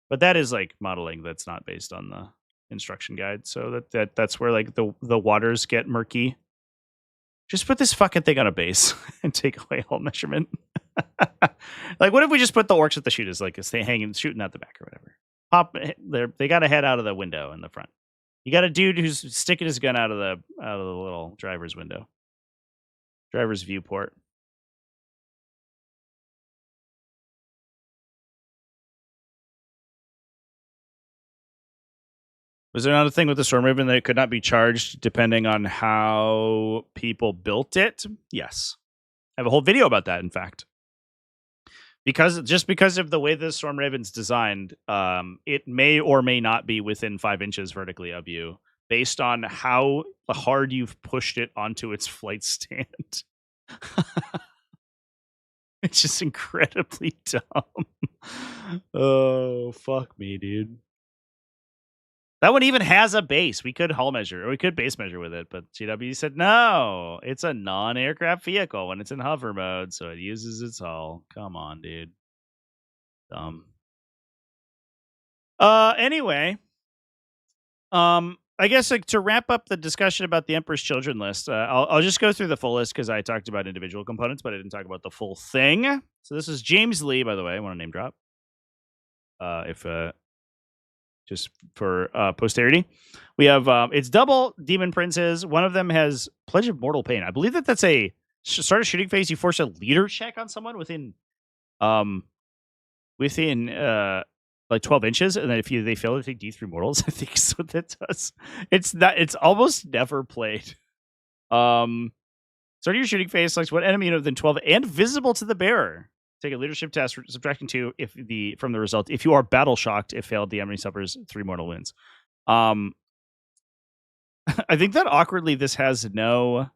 But that is like modeling that's not based on the instruction guide. So that's where like the waters get murky. Just put this fucking thing on a base and take away all measurement. Like, what if we just put the orcs with the shooters, like, stay hanging, shooting out the back or whatever? Pop, they got to head out of the window in the front. You got a dude who's sticking his gun out of the little driver's window, driver's viewport. Was there not a thing with the Storm Raven that it could not be charged depending on how people built it? Yes. I have a whole video about that, in fact. Because of the way the Storm Raven's designed, it may or may not be within 5 inches vertically of you, based on how hard you've pushed it onto its flight stand. It's just incredibly dumb. Oh, fuck me, dude. That one even has a base. We could hull measure, or we could base measure with it, but GW said no. It's a non-aircraft vehicle when it's in hover mode, so it uses its hull. Come on, dude. Dumb. Anyway, I guess like to wrap up the discussion about the Emperor's Children list, I'll just go through the full list because I talked about individual components, but I didn't talk about the full thing. So this is James Lee, by the way. I want to name drop. Just for posterity, we have it's double demon princes. One of them has Pledge of Mortal Pain. I believe that's a start a shooting phase. You force a leader check on someone within like 12 inches, and then if they fail to take D3 mortals, I think is what that does. It's almost never played. Start your shooting phase, select one enemy within 12 and visible to the bearer. Take a leadership test, subtracting 2 from the result. If you are battle shocked, if failed, the enemy suffers 3 mortal wounds. I think that awkwardly this has no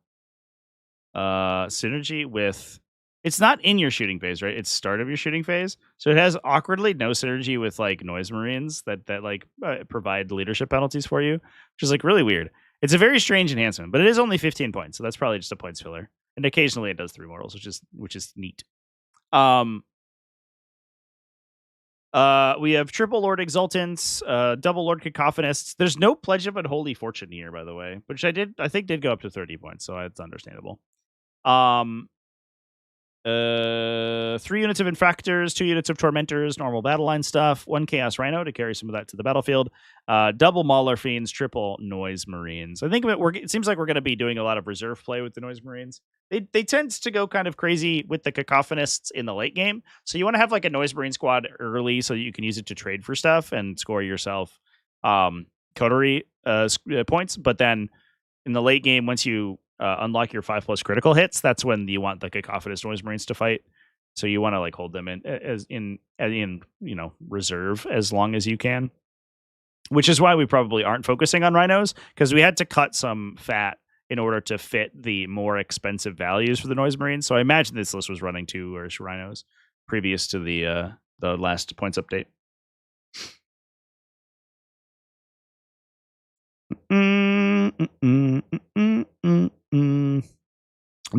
synergy with. It's not in your shooting phase, right? It's start of your shooting phase, so it has awkwardly no synergy with like noise marines that like provide leadership penalties for you, which is like really weird. It's a very strange enhancement, but it is only 15 points, so that's probably just a points filler. And occasionally it does 3 mortals, which is neat. We have triple Lord Exultants, double Lord Cacophonists. There's no Pledge of Unholy Fortune here, by the way, which I think did go up to 30 points, so it's understandable. 3 units of Infractors, 2 units of Tormentors, normal battle line stuff, 1 Chaos Rhino to carry some of that to the battlefield, double Mauler Fiends, triple Noise Marines. I think it seems like we're going to be doing a lot of reserve play with the Noise Marines. They tend to go kind of crazy with the Cacophonists in the late game, so you want to have like a Noise Marine squad early so you can use it to trade for stuff and score yourself coterie points, but then in the late game, once you unlock your 5+ critical hits, that's when you want the Cacophonous Noise Marines to fight. So you want to like hold them in reserve as long as you can. Which is why we probably aren't focusing on rhinos, because we had to cut some fat in order to fit the more expensive values for the Noise Marines. So I imagine this list was running 2 or rhinos previous to the last points update.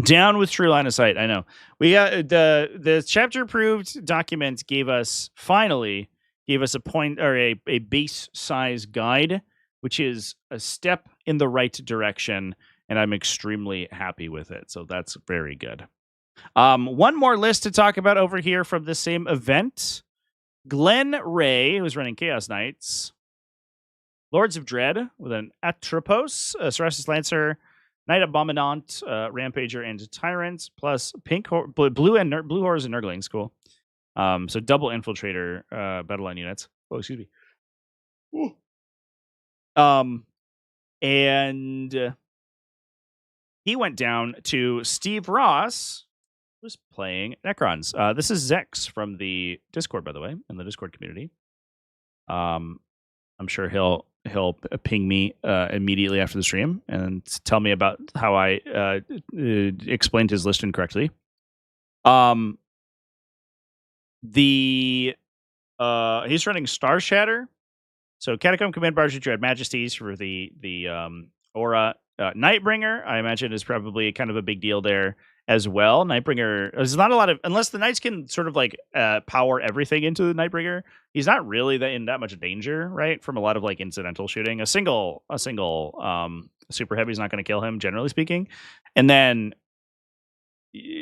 Down with true line of sight. I know we got the chapter approved document finally gave us a point or a base size guide, which is a step in the right direction, and I'm extremely happy with it. So that's very good. One more list to talk about over here from the same event. Glenn Ray, who's running Chaos Knights, Lords of Dread with an Atropos, Cerastus Lancer, Knight Abominant, Rampager, and Tyrant, plus blue horrors and Nurglings. Cool. So double Infiltrator battle line units. Oh, excuse me. Ooh. And he went down to Steve Ross, who's playing Necrons. This is Zex from the Discord, by the way, in the Discord community. I'm sure he'll ping me immediately after the stream and tell me about how I explained his list incorrectly. He's running Star Shatter, so Catacomb Command Barge Dread Majesties for the Aura. Nightbringer, I imagine, is probably kind of a big deal there as well. Nightbringer, there's not a lot of, unless the Knights can sort of like power everything into the Nightbringer, he's not really in that much danger, right? From a lot of like incidental shooting. A single super heavy is not going to kill him, generally speaking. And then,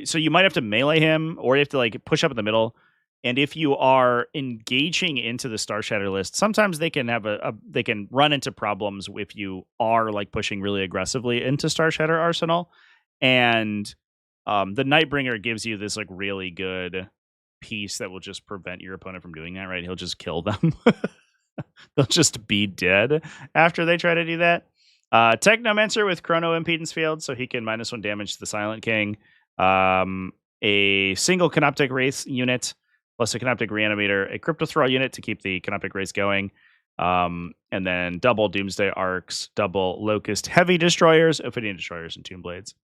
so you might have to melee him, or you have to like push up in the middle. And if you are engaging into the Star Shatter list, sometimes they can have they can run into problems if you are like pushing really aggressively into Star Shatter Arsenal. And the Nightbringer gives you this like really good piece that will just prevent your opponent from doing that, right? He'll just kill them. They'll just be dead after they try to do that. Technomancer with Chrono Impedance Field, so he can -1 damage to the Silent King. A single Canoptic Wraith unit, plus a Canoptic Reanimator, a Crypto Thrall unit to keep the Canoptic Wraiths going, and then double Doomsday Arcs, double Locust Heavy Destroyers, Ophidian Destroyers, and Tomb Blades.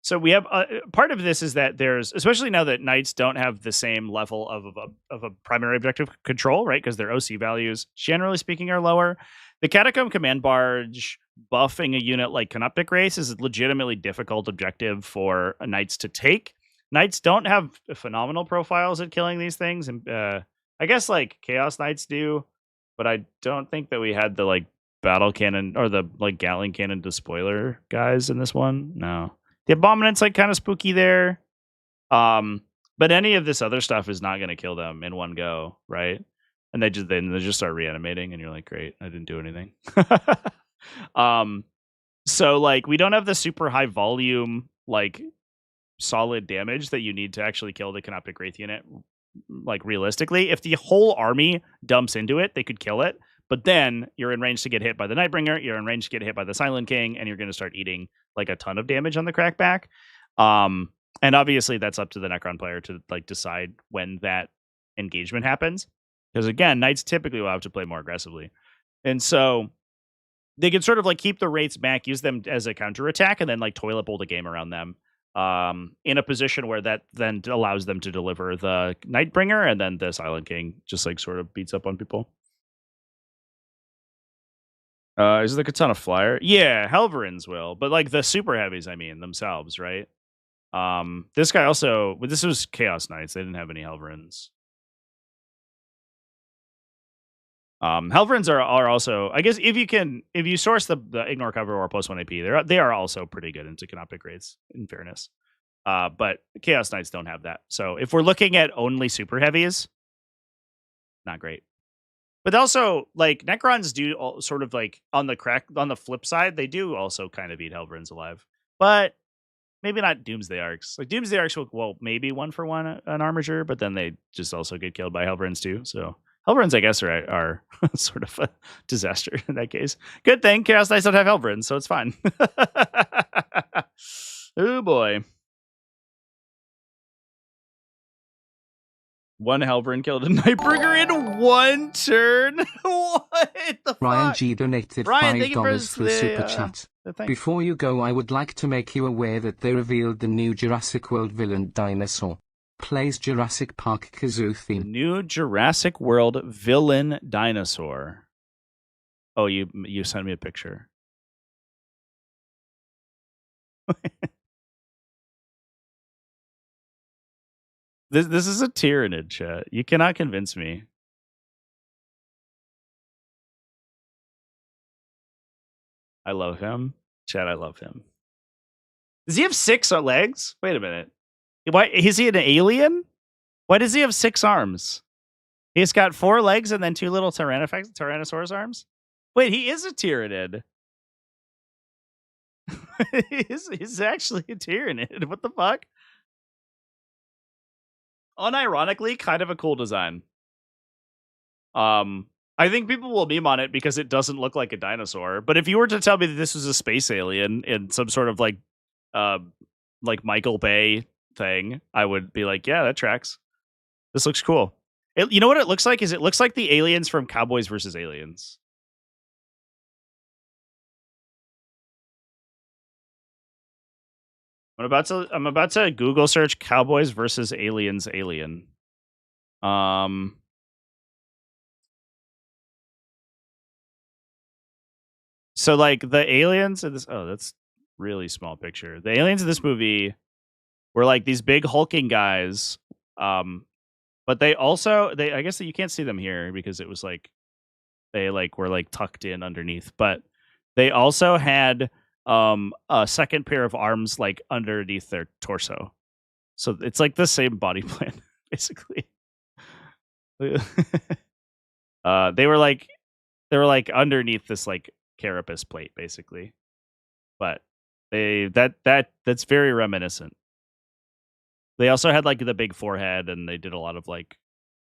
So we have part of this is that there's, especially now that Knights don't have the same level of a primary objective control, right? Because their OC values, generally speaking, are lower. The Catacomb Command Barge buffing a unit like Canoptic Race is a legitimately difficult objective for Knights to take. Knights don't have phenomenal profiles at killing these things, and I guess like Chaos Knights do, but I don't think that we had the like battle cannon or the like Gatling cannon despoiler guys in this one. No. The Abominant's like kind of spooky there. But any of this other stuff is not going to kill them in one go, right? And they just start reanimating, and you're like, great, I didn't do anything. So like we don't have the super high volume, like solid damage that you need to actually kill the Canoptic Wraith unit. Like realistically, if the whole army dumps into it, they could kill it. But then you're in range to get hit by the Nightbringer, you're in range to get hit by the Silent King, and you're going to start eating like a ton of damage on the Crackback. And obviously that's up to the Necron player to like decide when that engagement happens. Because again, Knights typically will have to play more aggressively. And so they can sort of like keep the Wraiths back, use them as a counterattack, and then like toilet bowl the game around them. In a position where that then allows them to deliver the Nightbringer, and then the Silent King just like sort of beats up on people. Is the Katana Flyer? Yeah, Helverins will, but like the super heavies, I mean, themselves, right? This guy also, this was Chaos Knights. They didn't have any Helverins. Helverins are also, I guess, if you source the Ignore Cover or +1 AP, they are also pretty good into Canoptic Wraiths, in fairness. But Chaos Knights don't have that. So if we're looking at only super heavies, not great. But also, like, Necrons do sort of like on the flip side, they do also kind of eat Helverins alive. But maybe not Doomsday Arcs. Like Doomsday Arcs will maybe 1-for-1 an Armature, but then they just also get killed by Helverins too. So Helverins, I guess, are sort of a disaster in that case. Good thing Chaos Knights don't have Helverins, so it's fine. Oh boy. One Helverin killed a Nightbringer in one turn. What the Ryan fuck? G donated Ryan, $5 through Super Chat. Before you go, I would like to make you aware that they revealed the new Jurassic World villain dinosaur. Plays Jurassic Park kazoo theme. The new Jurassic World villain dinosaur. Oh, you sent me a picture. This is a Tyranid, chat. You cannot convince me. I love him. Chat, I love him. Does he have 6 legs? Wait a minute. Why is he an alien? Why does he have 6 arms? He's got 4 legs and then 2 little Tyrannosaurus arms? Wait, he is a Tyranid. He's actually a Tyranid. What the fuck? Unironically, kind of a cool design. I think people will meme on it because it doesn't look like a dinosaur. But if you were to tell me that this was a space alien in some sort of like Michael Bay thing, I would be like, yeah, that tracks. This looks cool. You know what it looks like? It looks like the aliens from Cowboys versus Aliens. I'm about to Google search Cowboys versus Aliens alien. So like the aliens in this, oh, that's really small picture. The aliens in this movie were like these big hulking guys. But they also I guess that you can't see them here because it was like they like were like tucked in underneath, but they also had a second pair of arms like underneath their torso. So it's like the same body plan basically. They were like underneath this like carapace plate basically. But that's very reminiscent. They also had like the big forehead, and they did a lot of like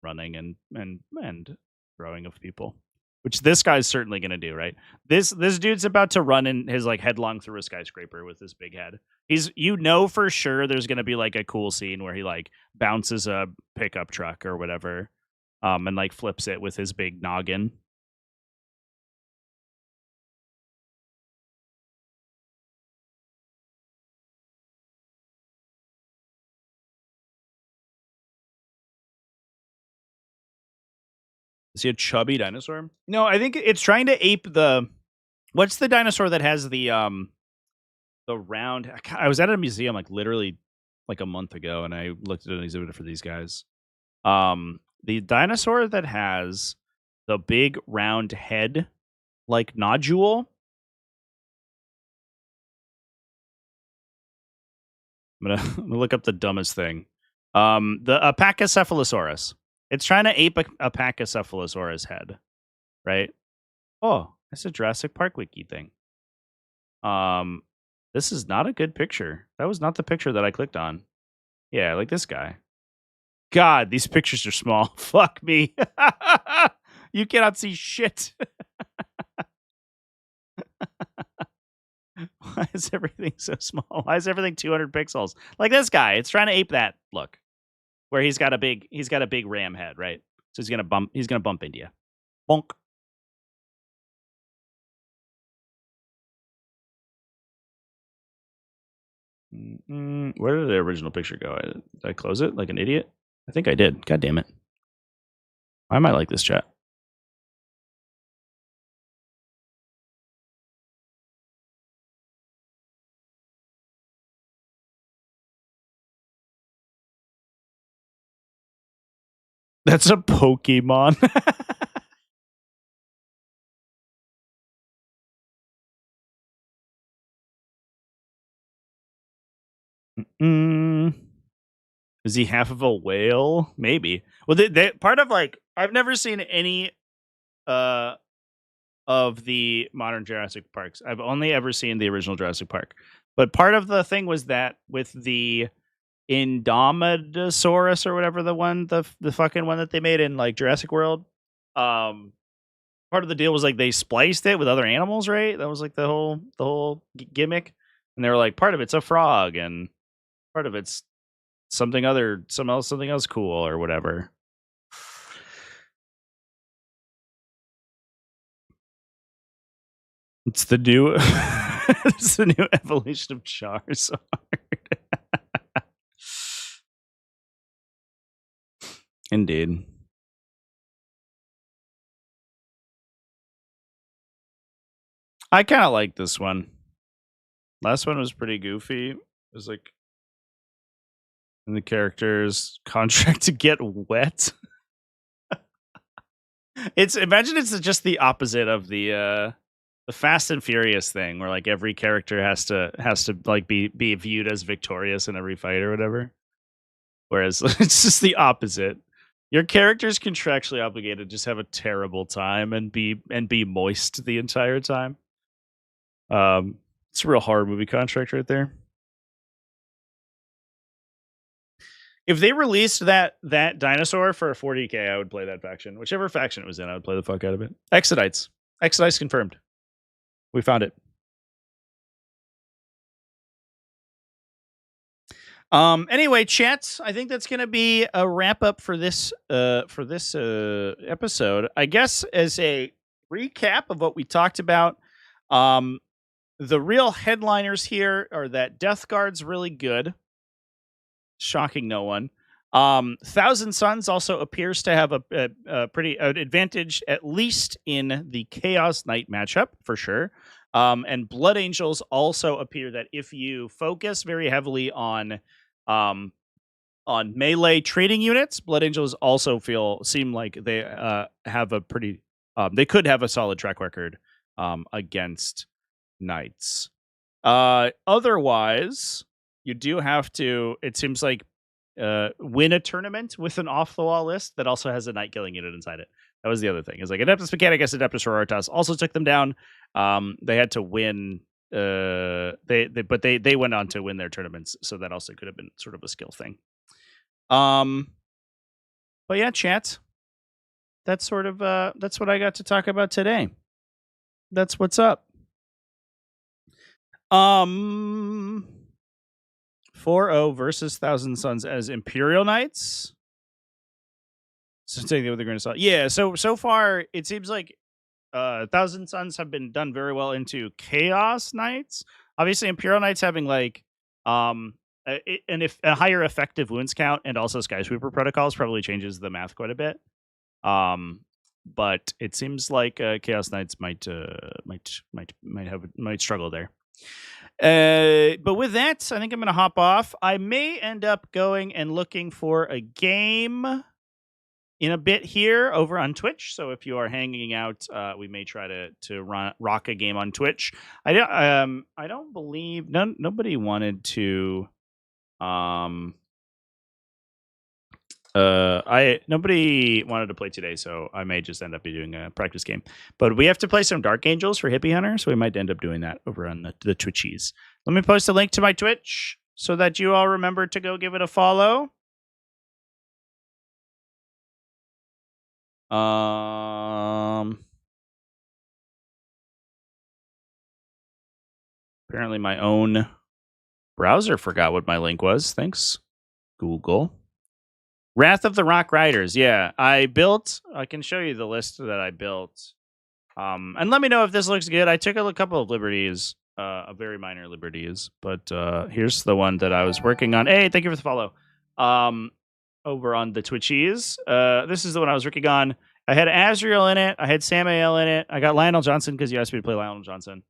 running and throwing of people, which this guy's certainly going to do. Right, this dude's about to run in his like headlong through a skyscraper with this big head. He's for sure there's going to be like a cool scene where he like bounces a pickup truck or whatever, and like flips it with his big noggin. Is he a chubby dinosaur? No, I think it's trying to ape the. What's the dinosaur that has the round? I was at a museum like literally like a month ago, and I looked at an exhibit for these guys. The dinosaur that has the big round head, like nodule. I'm gonna look up the dumbest thing. The Pachycephalosaurus. It's trying to ape a Pachycephalosaurus head, right? Oh, that's a Jurassic Park wiki thing. This is not a good picture. That was not the picture that I clicked on. Yeah, like this guy. God, these pictures are small. Fuck me. You cannot see shit. Why is everything so small? Why is everything 200 pixels? Like this guy, it's trying to ape that look, where he's got a big ram head, right? So he's gonna bump into you. Bonk. Where did the original picture go? Did I close it like an idiot? I think I did. God damn it. Why am I like this, chat? That's a Pokemon. Is he half of a whale? Maybe. Well, they part of like I've never seen any of the modern Jurassic Parks. I've only ever seen the original Jurassic Park. But part of the thing was that with the Indominus or whatever the fucking one that they made in like Jurassic World, part of the deal was like they spliced it with other animals, right? That was like the whole gimmick. And they were like, part of it's a frog, and part of it's something else cool or whatever. It's the new evolution of Charizard. Indeed. I kind of like this one. Last one was pretty goofy. It was like in the character's contract to get wet. Imagine it's just the opposite of the Fast and Furious thing, where like every character has to like be viewed as victorious in every fight or whatever. Whereas it's just the opposite. Your character's contractually obligated to just have a terrible time and be moist the entire time. It's a real horror movie contract right there. If they released that dinosaur for a 40K, I would play that faction. Whichever faction it was in, I would play the fuck out of it. Exodites confirmed. We found it. Anyway, chat, I think that's going to be a wrap up for this episode. I guess as a recap of what we talked about, the real headliners here are that Death Guard's really good. Shocking no one. Thousand Suns also appears to have a pretty advantage, at least in the Chaos Knight matchup, for sure. And Blood Angels also appear that if you focus very heavily on melee trading units, Blood Angels also seem like they have a pretty they could have a solid track record against knights. Otherwise, you do have to, it seems like, win a tournament with an off-the-wall list that also has a knight killing unit inside it. That was the other thing. It's like Adeptus Mechanicus, Adeptus Sororitas also took them down. They had to win. They went on to win their tournaments, so that also could have been sort of a skill thing. But yeah, chat. That's sort of that's what I got to talk about today. That's what's up. 4-0 versus Thousand Suns as Imperial Knights. So taking what they're going to saw. Yeah, so far it seems like Thousand Suns have been done very well into Chaos Knights. Obviously, Imperial Knights having like a higher effective wounds count and also Skysweeper protocols probably changes the math quite a bit. But it seems like Chaos Knights might struggle there. But with that, I think I'm going to hop off. I may end up going and looking for a game in a bit here over on Twitch. So if you are hanging out, we may try to rock a game on Twitch. I don't believe nobody wanted to. Nobody wanted to play today, so I may just end up doing a practice game. But we have to play some Dark Angels for Hippie Hunter, so we might end up doing that over on the Twitchies. Let me post a link to my Twitch so that you all remember to go give it a follow. Apparently my own browser forgot what my link was. Thanks, Google. Wrath of the Rock Riders. Yeah, I can show you the list that I built. And let me know if this looks good. I took a couple of liberties, very minor liberties, but here's the one that I was working on. Hey, thank you for the follow. Over on the Twitchies. This is the one I was working on. I had Azrael in it. I had Samael in it. I got Lionel Johnson because you asked me to play Lionel Johnson.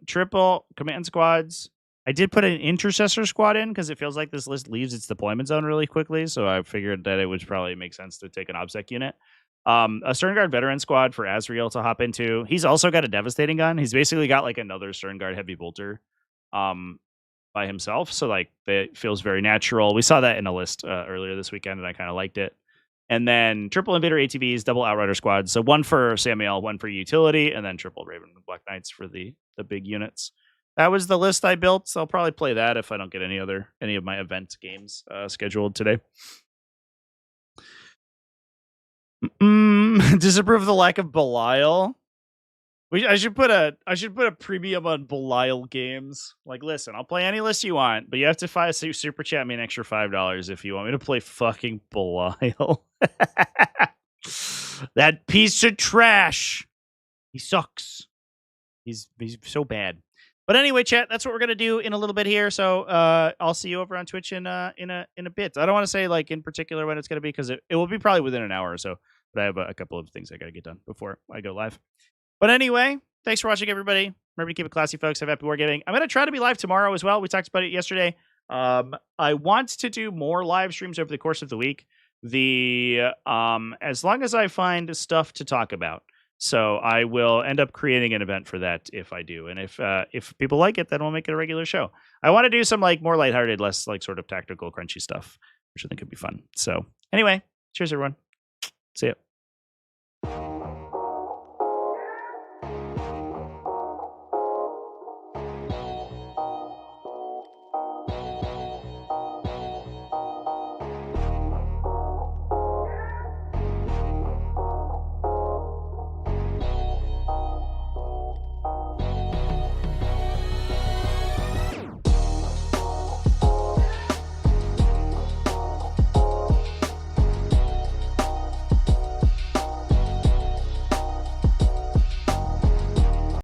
Triple command squads. I did put an intercessor squad in because it feels like this list leaves its deployment zone really quickly. So I figured that it would probably make sense to take an OBSEC unit. A Stern Guard veteran squad for Azrael to hop into. He's also got a devastating gun. He's basically got like another Stern Guard heavy bolter by himself. So like it feels very natural. We saw that in a list earlier this weekend and I kind of liked it. And then triple Invader ATVs, double Outrider squads. So one for Samael, one for utility, and then triple Raven and Black Knights for the big units. That was the list I built. So I'll probably play that if I don't get any of my event games scheduled today. Disapprove the lack of Belial. I should put a premium on Belial games. Like, listen, I'll play any list you want, but you have to super chat me an extra $5 if you want me to play fucking Belial. That piece of trash. He sucks. He's so bad. But anyway, chat, that's what we're gonna do in a little bit here. So I'll see you over on Twitch in a bit. I don't want to say like in particular when it's gonna be because it will be probably within an hour or so. But I have a couple of things I gotta get done before I go live. But anyway, thanks for watching, everybody. Remember to keep it classy, folks. Have happy wargaming. I'm gonna try to be live tomorrow as well. We talked about it yesterday. I want to do more live streams over the course of the week. As long as I find stuff to talk about. So I will end up creating an event for that if I do. And if people like it, then we'll make it a regular show. I want to do some like more lighthearted, less like sort of tactical, crunchy stuff, which I think could be fun. So anyway, cheers, everyone. See ya.